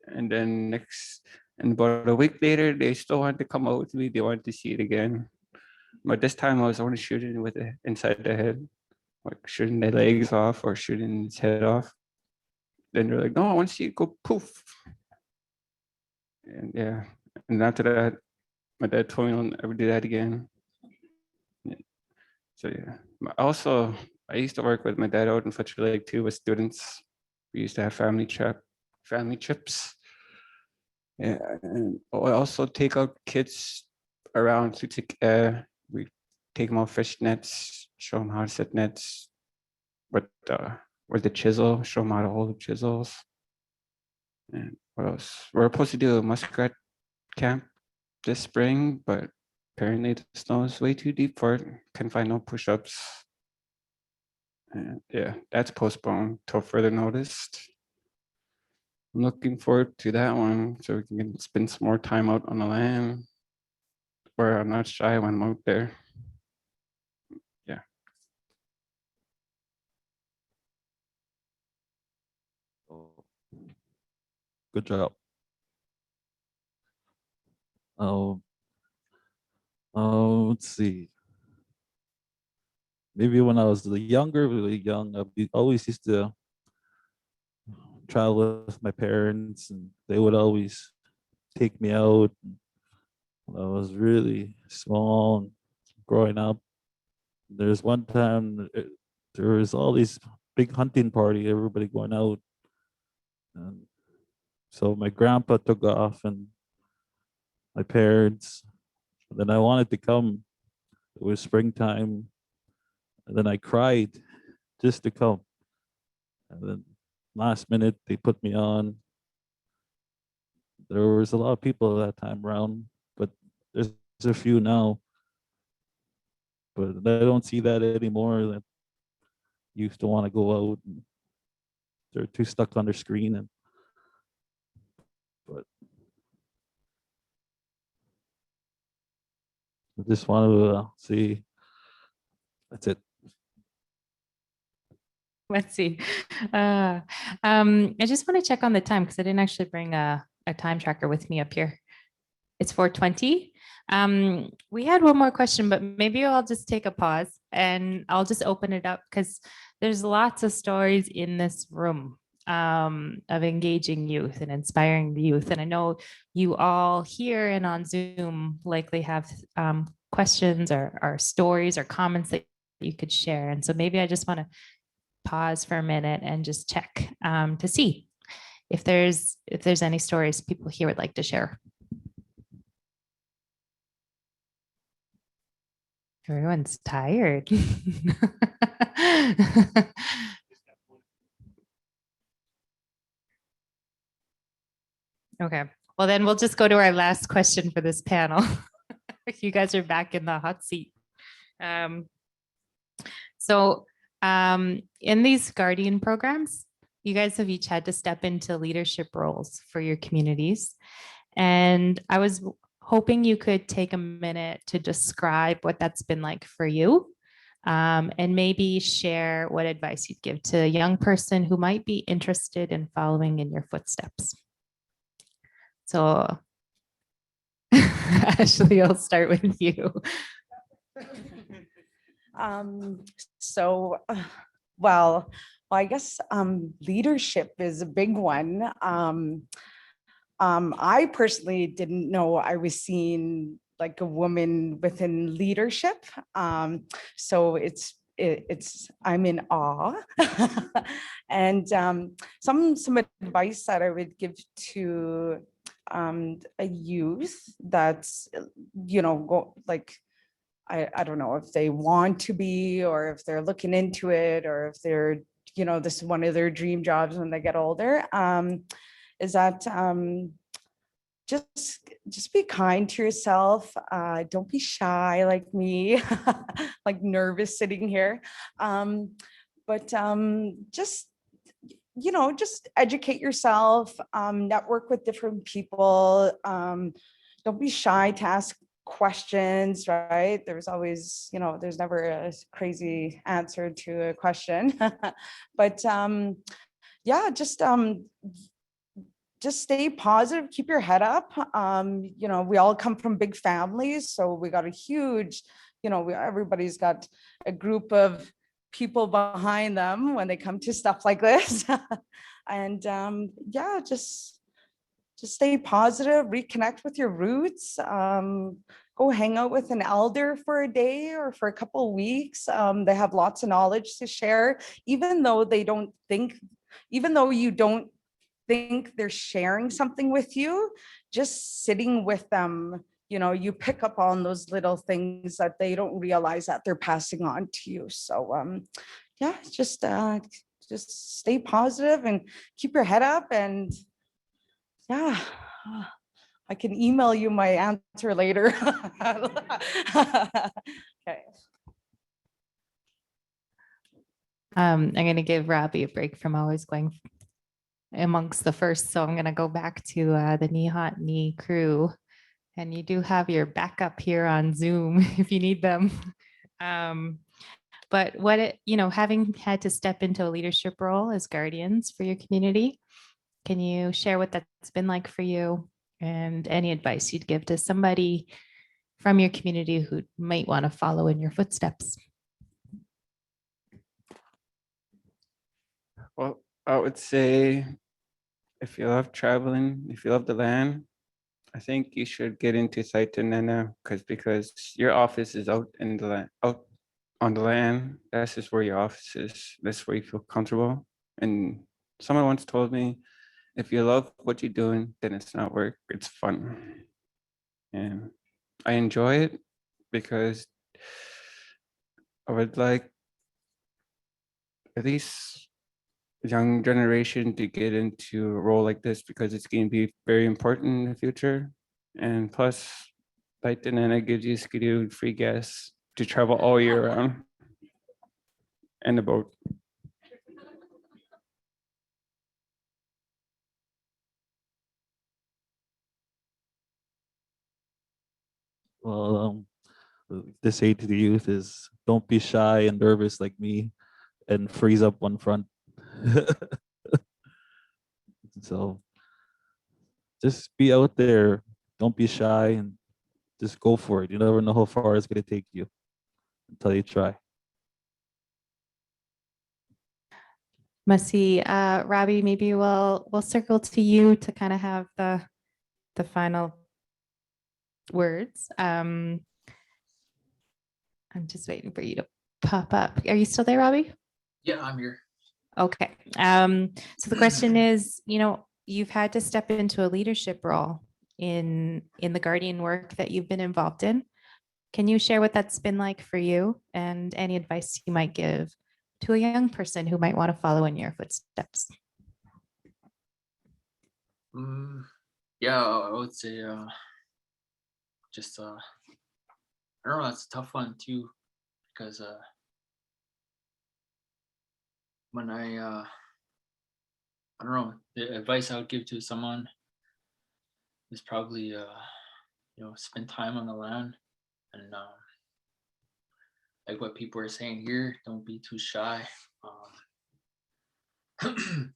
Speaker 5: And then about a week later, they still wanted to come out with me. They wanted to see it again, but this time I was only shooting with it inside the head, like shooting the legs off or shooting its head off. Then they're like, "No, I want to see it go poof." And yeah, and after that, my dad told me I'll never do that again. So yeah, also I used to work with my dad out in Fletcher Lake too with students. We used to have family trips. Yeah, and I also take out kids around Łútsël. We take them out fish nets, show them how to set nets with the chisel, show them how to hold the chisels. And what else? We're supposed to do a muskrat camp this spring, but apparently the snow is way too deep for it. Couldn't find no push-ups. And yeah, that's postponed till further notice. I'm looking forward to that one so we can spend some more time out on the land where I'm not shy when I'm out there. Yeah.
Speaker 6: Good job. Let's see. Maybe when I was younger, really young, always used to travel with my parents, and they would always take me out. When I was really small and growing up. There's one time there was all these big hunting party, everybody going out. And so my grandpa took off and my parents. And then I wanted to come. It was springtime. And then I cried just to come. And then last minute they put me on. There was a lot of people that time around, but there's a few now. But I don't see that anymore. That used to want to go out. And they're too stuck on their screen. But I just want to see. That's it.
Speaker 2: Let's see. I just want to check on the time because I didn't actually bring a time tracker with me up here. It's 4:20. We had one more question, but maybe I'll just take a pause and I'll just open it up because there's lots of stories in this room of engaging youth and inspiring the youth. And I know you all here and on Zoom likely have questions or stories or comments that you could share. And so maybe I just want to pause for a minute and just check to see if there's any stories people here would like to share. Everyone's tired. Okay, well then we'll just go to our last question for this panel. You guys are back in the hot seat. In these Guardian programs, you guys have each had to step into leadership roles for your communities. And I was hoping you could take a minute to describe what that's been like for you, and maybe share what advice you'd give to a young person who might be interested in following in your footsteps. So Ashley, I'll start with you.
Speaker 3: Well, I guess leadership is a big one. I personally didn't know I was seeing like a woman within leadership. So I'm in awe. And some advice that I would give to a youth that's, I don't know if they want to be, or if they're looking into it, or if they're, this is one of their dream jobs when they get older, is that just be kind to yourself. Don't be shy like me, like nervous sitting here. But just educate yourself, network with different people. Don't be shy to ask questions, right? There's always, there's never a crazy answer to a question. But yeah, just stay positive, keep your head up. We all come from big families, so we got a huge, everybody's got a group of people behind them when they come to stuff like this. And yeah, just stay positive, reconnect with your roots, go hang out with an elder for a day or for a couple of weeks. They have lots of knowledge to share, even though you don't think they're sharing something with you. Just sitting with them, you pick up on those little things that they don't realize that they're passing on to you. So yeah, just stay positive and keep your head up. And yeah, I can email you my answer later. Okay.
Speaker 2: I'm going to give Robby a break from always going amongst the first. So I'm going to go back to the Nihatni crew. And you do have your backup here on Zoom if you need them. But having had to step into a leadership role as guardians for your community, Can you share what that's been like for you and any advice you'd give to somebody from your community who might want to follow in your footsteps?
Speaker 5: Well, I would say if you love traveling, if you love the land, I think you should get into Tsetso Dene because your office is out in the land, out on the land. That's just where your office is. That's where you feel comfortable. And someone once told me, if you love what you're doing, then it's not work, it's fun. And I enjoy it because I would like at least young generation to get into a role like this because it's going to be very important in the future. And plus, like the Nana gives you scheduled free gas to travel all year round and the boat.
Speaker 6: Well, to say to the youth is don't be shy and nervous like me and freeze up one front. So just be out there. Don't be shy and just go for it. You never know how far it's going to take you until you try.
Speaker 2: Masi, Robby, maybe we'll circle to you to kind of have the final words. I'm just waiting for you to pop up. Are you still there, Robby?
Speaker 4: Yeah, I'm here.
Speaker 2: Okay. So the question is, you've had to step into a leadership role in the guardian work that you've been involved in. Can you share what that's been like for you and any advice you might give to a young person who might want to follow in your footsteps?
Speaker 4: Yeah, I would say just I don't know, that's a tough one too, because when I don't know, the advice I would give to someone is probably spend time on the land and like what people are saying here, don't be too shy. And,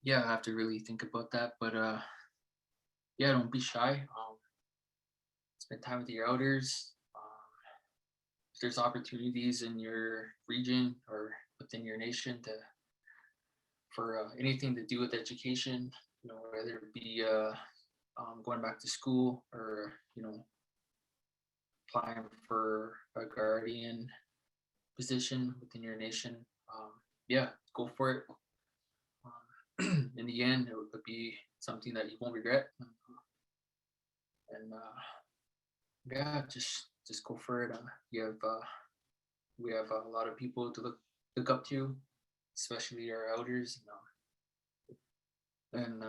Speaker 4: yeah, I have to really think about that, but yeah, don't be shy. Spend time with your elders. If there's opportunities in your region or within your nation for anything to do with education, whether it be going back to school or applying for a guardian position within your nation, yeah, go for it. In the end, it would be something that you won't regret. And yeah, just go for it. We have a lot of people to look up to, especially our elders. And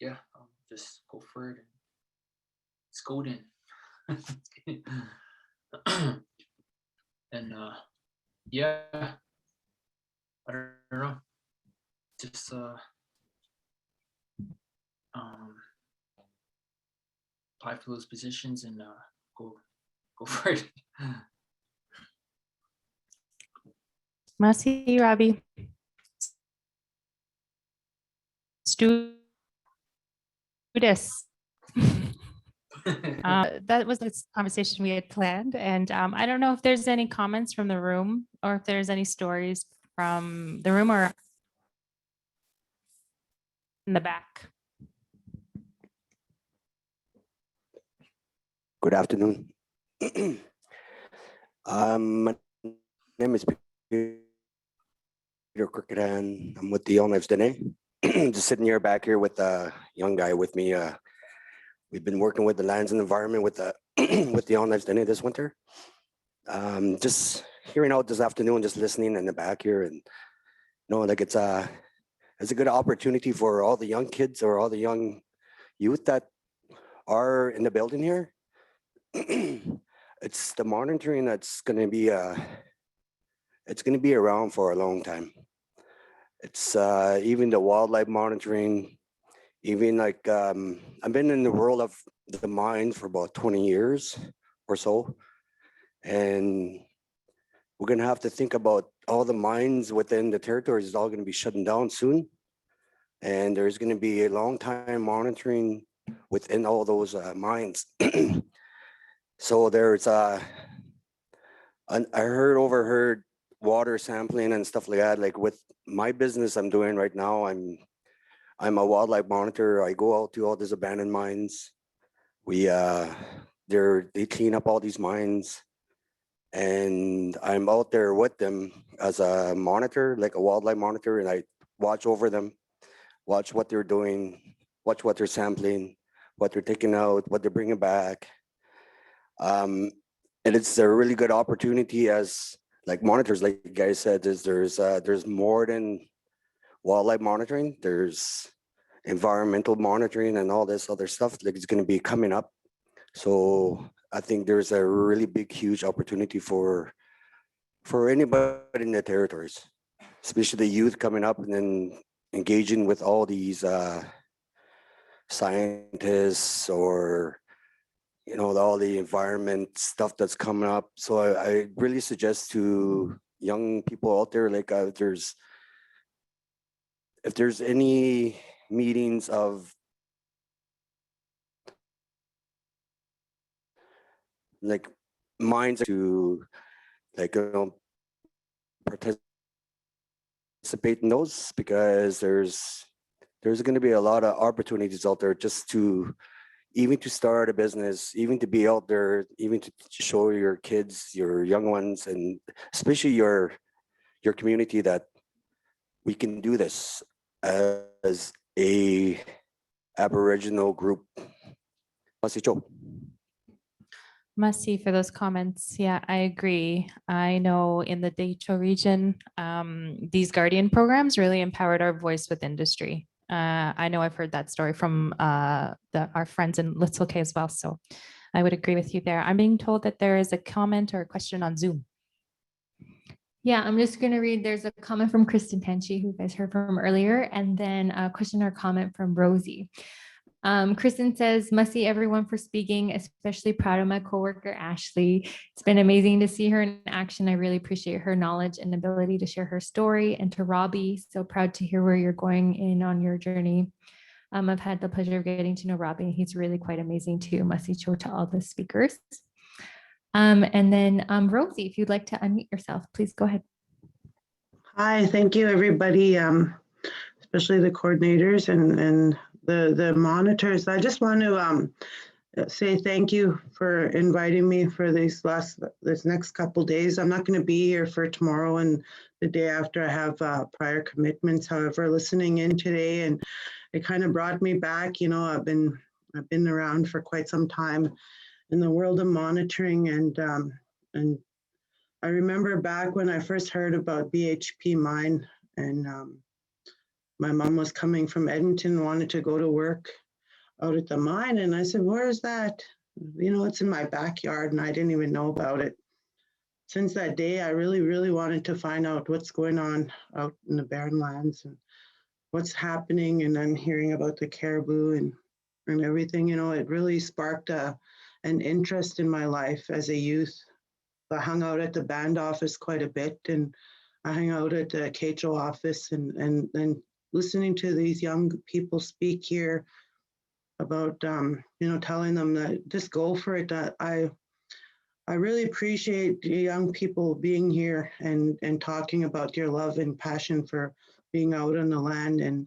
Speaker 4: yeah, just go for it and it's golden. And yeah, I don't know, just apply for those positions and go for it.
Speaker 2: Masi, Robby. Stewardess. That was this conversation we had planned. And I don't know if there's any comments from the room or if there's any stories from the room or in the back.
Speaker 9: Good afternoon. My name is Peter Cricket and I'm with the Yellowknife Dene. Just sitting here back here with a young guy with me. We've been working with the lands and environment with the with the Yellowknife Dene this winter. Just hearing out this afternoon, just listening in the back here, and like it's a good opportunity for all the young kids or all the young youth that are in the building here. It's the monitoring that's going to be it's going to be around for a long time. It's even the wildlife monitoring, even like I've been in the world of the mines for about 20 years or so, and we're gonna have to think about all the mines within the territories is all gonna be shutting down soon. And there's gonna be a long time monitoring within all those mines. So there's I overheard water sampling and stuff like that. Like with my business I'm doing right now, I'm a wildlife monitor. I go out to all these abandoned mines. We they clean up all these mines, and I'm out there with them as a monitor, like a wildlife monitor, and I watch over them, watch what they're doing, watch what they're sampling, what they're taking out, what they're bringing back. And it's a really good opportunity as like monitors, like you guys said, there's more than wildlife monitoring. There's environmental monitoring and all this other stuff like it's going to be coming up. So I think there's a really big, huge opportunity for anybody in the territories, especially the youth coming up and then engaging with all these scientists or all the environment stuff that's coming up. So I really suggest to young people out there, like if there's any meetings of like minds to like participate in those, because there's going to be a lot of opportunities out there just to even to start a business, even to be out there, even to show your kids, your young ones, and especially your community that we can do this as a Aboriginal group. Masicho.
Speaker 2: Masi for those comments. Yeah, I agree. I know in the Dehcho region, these guardian programs really empowered our voice with industry. I know I've heard that story from our friends in Łútsël as well. So I would agree with you there. I'm being told that there is a comment or a question on Zoom.
Speaker 1: Yeah, I'm just going to read. There's a comment from Kristen Tenchi, who you guys heard from earlier, and then a question or comment from Rosie. Kristen says, must see everyone for speaking, especially proud of my coworker, Ashley. It's been amazing to see her in action. I really appreciate her knowledge and ability to share her story. And to Robby, so proud to hear where you're going in on your journey. I've had the pleasure of getting to know Robby. He's really quite amazing too. Masicho to all the speakers. And then Rosie, if you'd like to unmute yourself, please go ahead.
Speaker 10: Hi, thank you, everybody, especially the coordinators and the monitors. I just want to say thank you for inviting me for this next couple days. I'm not going to be here for tomorrow and the day after. I have prior commitments. However, listening in today, and it kind of brought me back. I've been around for quite some time in the world of monitoring, and I remember back when I first heard about BHP mine, and my mom was coming from Edmonton, wanted to go to work out at the mine. And I said, where is that? It's in my backyard, and I didn't even know about it. Since that day, I really, really wanted to find out what's going on out in the barren lands and what's happening. And I'm hearing about the caribou and everything. It really sparked an interest in my life as a youth. I hung out at the band office quite a bit, and I hung out at the Dehcho office and listening to these young people speak here about, telling them that just go for it. I really appreciate the young people being here and talking about your love and passion for being out on the land. And,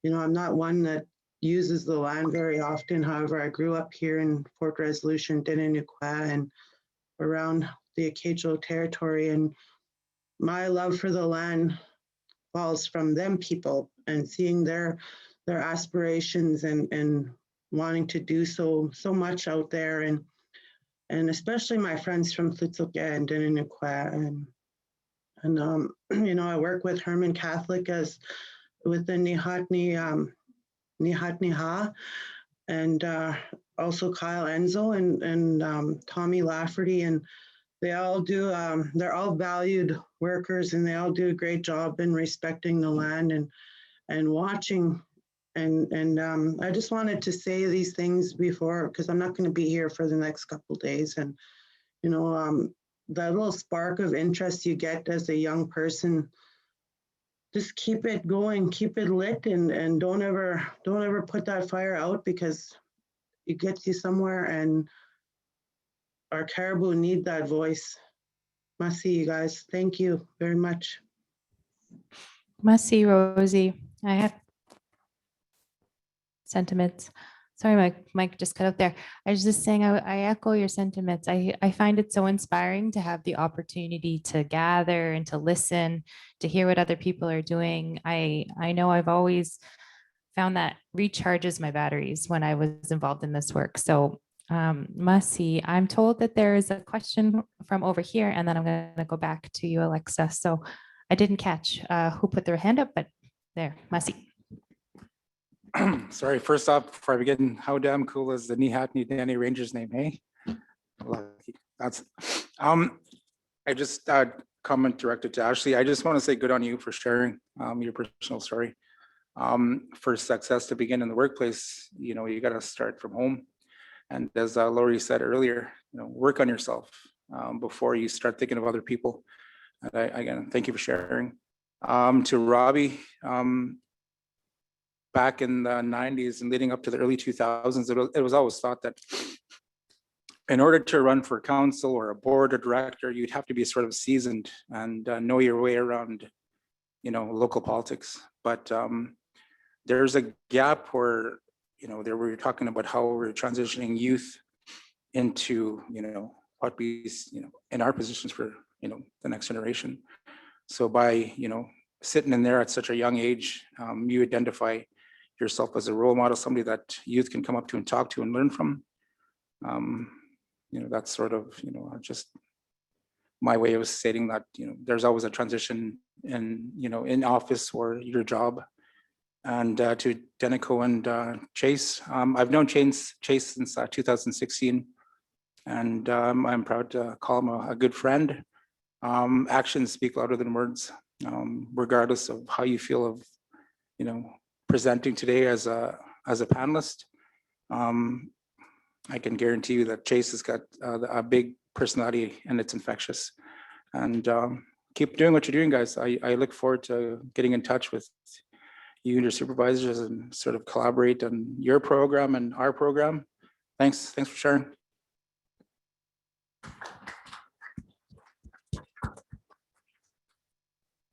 Speaker 10: I'm not one that uses the land very often. However, I grew up here in Fort Resolution, Dene and around the Dehcho territory, and my love for the land falls from them people, and seeing their aspirations and wanting to do so much out there, and especially my friends from Łútsël and Denecho, and I work with Herman Catholique with the Nihatniha, and also Kyle Enzo and Tommy Lafferty, and they all do, they're all valued workers, and they all do a great job in respecting the land and watching. And I just wanted to say these things before, because I'm not going to be here for the next couple of days. And, that little spark of interest you get as a young person, just keep it going, keep it lit, and don't ever put that fire out, because it gets you somewhere, and our caribou need that voice. Must see you guys. Thank you very much.
Speaker 2: Must see, Rosie. I have sentiments. Sorry, my mic just cut out there. I was just saying, I echo your sentiments. I find it so inspiring to have the opportunity to gather and to listen, to hear what other people are doing. I know I've always found that recharges my batteries when I was involved in this work. So Masi, I'm told that there is a question from over here, and then I'm going to go back to you, Alexa. So I didn't catch who put their hand up, but there, Masi.
Speaker 11: Sorry, first off, before I begin, how damn cool is the Nihatni Dene Ranger's name, hey? Lucky. That's, I just comment directed to Ashley. I just want to say good on you for sharing your personal story. For success to begin in the workplace, you know, you got to start from home. And as Lori said earlier, you know, work on yourself before you start thinking of other people. And again, thank you for sharing. To Robby, back in the 90s and leading up to the early 2000s, it was always thought that in order to run for council or a board or director, you'd have to be sort of seasoned and know your way around, you know, local politics. But there's a gap where, you know, there we were talking about how we're transitioning youth into, you know, what we, you know, in our positions for, you know, the next generation. So by, you know, sitting in there at such a young age, you identify yourself as a role model, somebody that youth can come up to and talk to and learn from. You know, that's sort of, you know, just my way of stating that, you know, there's always a transition in, you know, in office or your job. And to Denecho and Chase, I've known Chase since 2016, and I'm proud to call him a good friend. Actions speak louder than words, regardless of how you feel of, you know, presenting today as a panelist. I can guarantee you that Chase has got a big personality and it's infectious. And keep doing what you're doing, guys. I look forward to getting in touch with you and your supervisors and sort of collaborate on your program and our program. Thanks for sharing.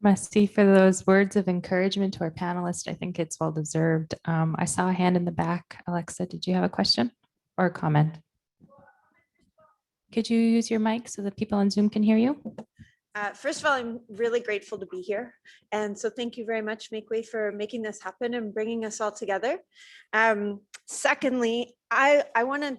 Speaker 2: Masti, for those words of encouragement to our panelists. I think it's well deserved. I saw a hand in the back. Alexa, did you have a question or a comment? Could you use your mic so that people on Zoom can hear you?
Speaker 12: First of all, I'm really grateful to be here. And so thank you very much, MakeWay, for making this happen and bringing us all together. Secondly, I want to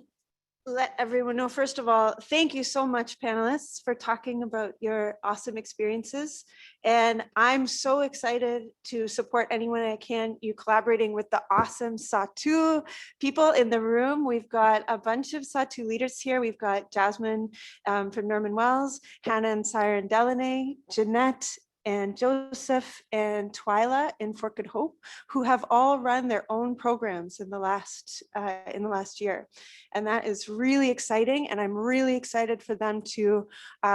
Speaker 12: let everyone know, first of all, thank you so much, panelists, for talking about your awesome experiences. And I'm so excited to support anyone I can. You collaborating with the awesome Sahtu people in the room. We've got a bunch of Sahtu leaders here. We've got Jasmine from Norman Wells, Hannah and Siren Delaney, Jeanette, and Joseph and Twyla in For Good Hope, who have all run their own programs in the last year. And that is really exciting. And I'm really excited for them to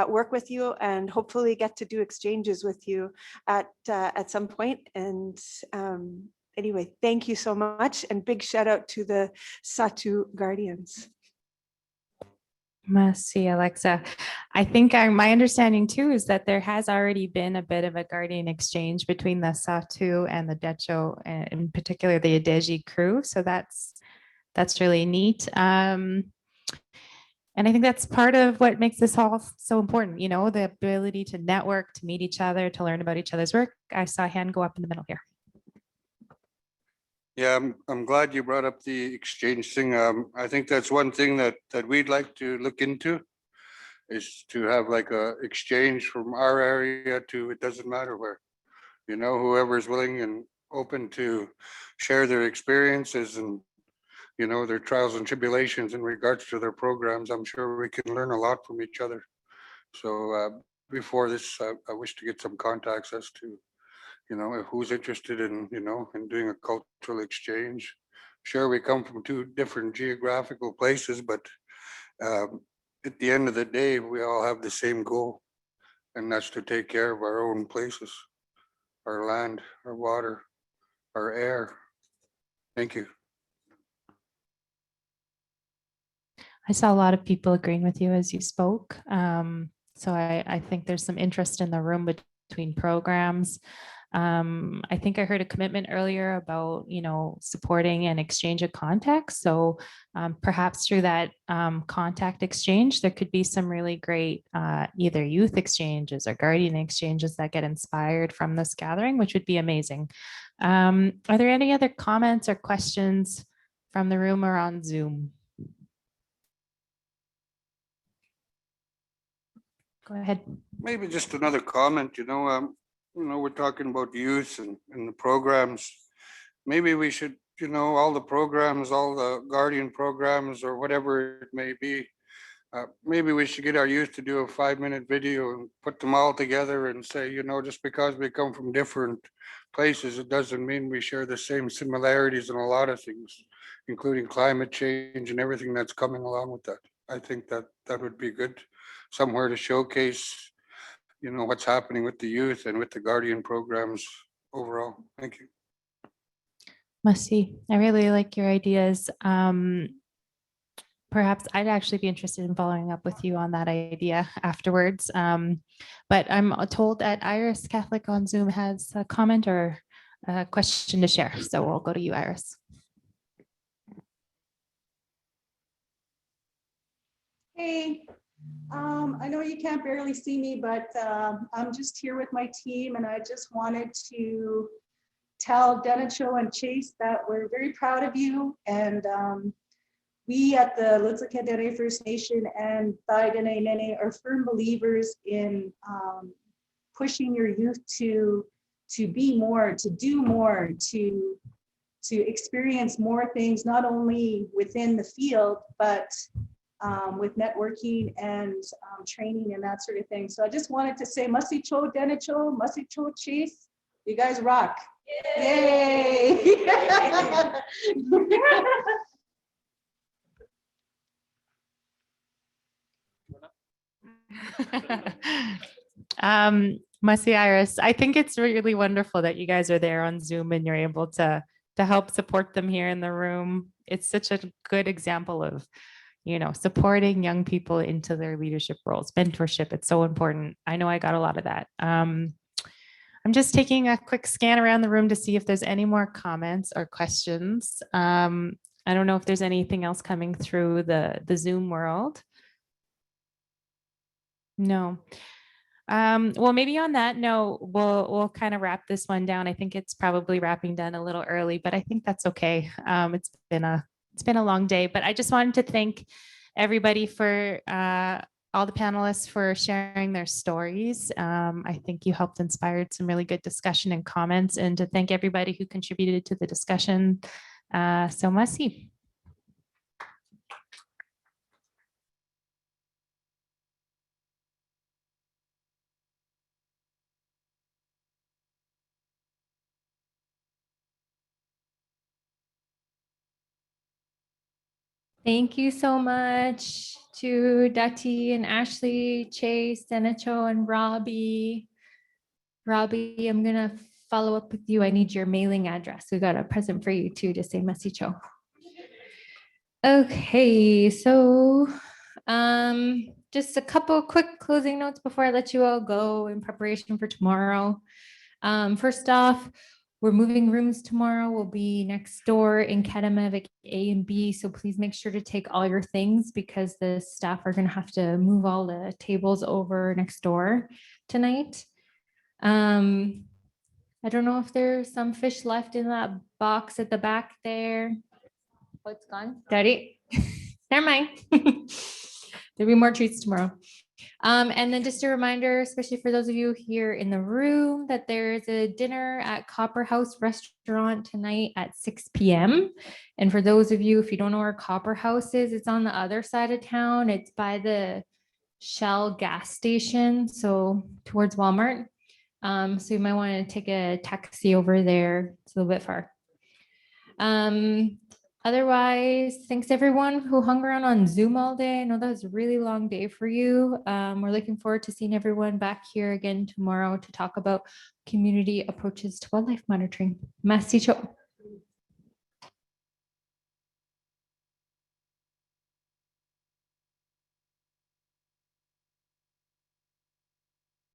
Speaker 12: work with you and hopefully get to do exchanges with you at some point. And anyway, thank you so much. And big shout out to the Sahtu Guardians.
Speaker 2: Merci, Alexa. I think my understanding too is that there has already been a bit of a guardian exchange between the Sahtu and the Dehcho, and in particular the Adeji crew. So that's really neat. And I think that's part of what makes this all so important, you know, the ability to network, to meet each other, to learn about each other's work. I saw a hand go up in the middle here.
Speaker 13: Yeah, I'm glad you brought up the exchange thing. I think that's one thing that we'd like to look into, is to have like a exchange from our area to, it doesn't matter where, you know, whoever's willing and open to share their experiences and, you know, their trials and tribulations in regards to their programs. I'm sure we can learn a lot from each other. So before this, I wish to get some contacts as to, you know, who's interested in, you know, in doing a cultural exchange. Sure, we come from two different geographical places, but at the end of the day, we all have the same goal. And that's to take care of our own places, our land, our water, our air. Thank you.
Speaker 2: I saw a lot of people agreeing with you as you spoke. So I think there's some interest in the room between programs. I think I heard a commitment earlier about, supporting an exchange of contacts. So perhaps through that contact exchange, there could be some really great either youth exchanges or guardian exchanges that get inspired from this gathering, which would be amazing. Are there any other comments or questions from the room or on Zoom? Go ahead.
Speaker 13: Maybe just another comment, we're talking about youth and the programs. Maybe we should, all the programs, all the guardian programs or whatever it may be. Maybe we should get our youth to do a 5-minute video and put them all together and say, just because we come from different places, it doesn't mean we share the same similarities in a lot of things, including climate change and everything that's coming along with that. I think that would be good, somewhere to showcase, what's happening with the youth and with the guardian programs overall. Thank you.
Speaker 2: Masi, I really like your ideas. Perhaps I'd actually be interested in following up with you on that idea afterwards. But I'm told that Iris Catholic on Zoom has a comment or a question to share. So we'll go to you, Iris.
Speaker 7: Hey, I know you can't barely see me, but I'm just here with my team, and I just wanted to tell Denecho and Chase that we're very proud of you. And we at the Łútsël Dene First Nation and Dene are firm believers in pushing your youth to be more, to do more, to experience more things, not only within the field, but with networking and training and that sort of thing. So I just wanted to say, Masicho Denecho, Masicho Chase, you guys rock. Yay!
Speaker 2: Masi Iris, I think it's really wonderful that you guys are there on Zoom and you're able to help support them here in the room. It's such a good example of, supporting young people into their leadership roles, mentorship. It's so important. I know I got a lot of that. I'm just taking a quick scan around the room to see if there's any more comments or questions. I don't know if there's anything else coming through the Zoom world. No. Well, maybe on that note, we'll kind of wrap this one down. I think it's probably wrapping down a little early, but I think that's okay. It's been a long day, but I just wanted to thank everybody for all the panelists for sharing their stories. I think you helped inspire some really good discussion and comments, and to thank everybody who contributed to the discussion. So Masi.
Speaker 1: Thank you so much to Dahti and Ashley, Chase, Denecho, and Robby. Robby, I'm gonna follow up with you. I need your mailing address. We got a present for you too to say Masicho. Okay, so just a couple quick closing notes before I let you all go in preparation for tomorrow. First off, we're moving rooms tomorrow. We'll be next door in Katamavik A and B. So please make sure to take all your things because the staff are going to have to move all the tables over next door tonight. I don't know if there's some fish left in that box at the back there. Oh, it's gone. Daddy. Never mind. There'll be more treats tomorrow. And then just a reminder, especially for those of you here in the room, that there's a dinner at Copper House Restaurant tonight at 6 p.m. And for those of you, if you don't know where Copper House is, it's on the other side of town. It's by the Shell gas station, so towards Walmart. So you might want to take a taxi over there. It's a little bit far. Otherwise, thanks everyone who hung around on Zoom all day. I know that was a really long day for you. We're looking forward to seeing everyone back here again tomorrow to talk about community approaches to wildlife monitoring. Merci.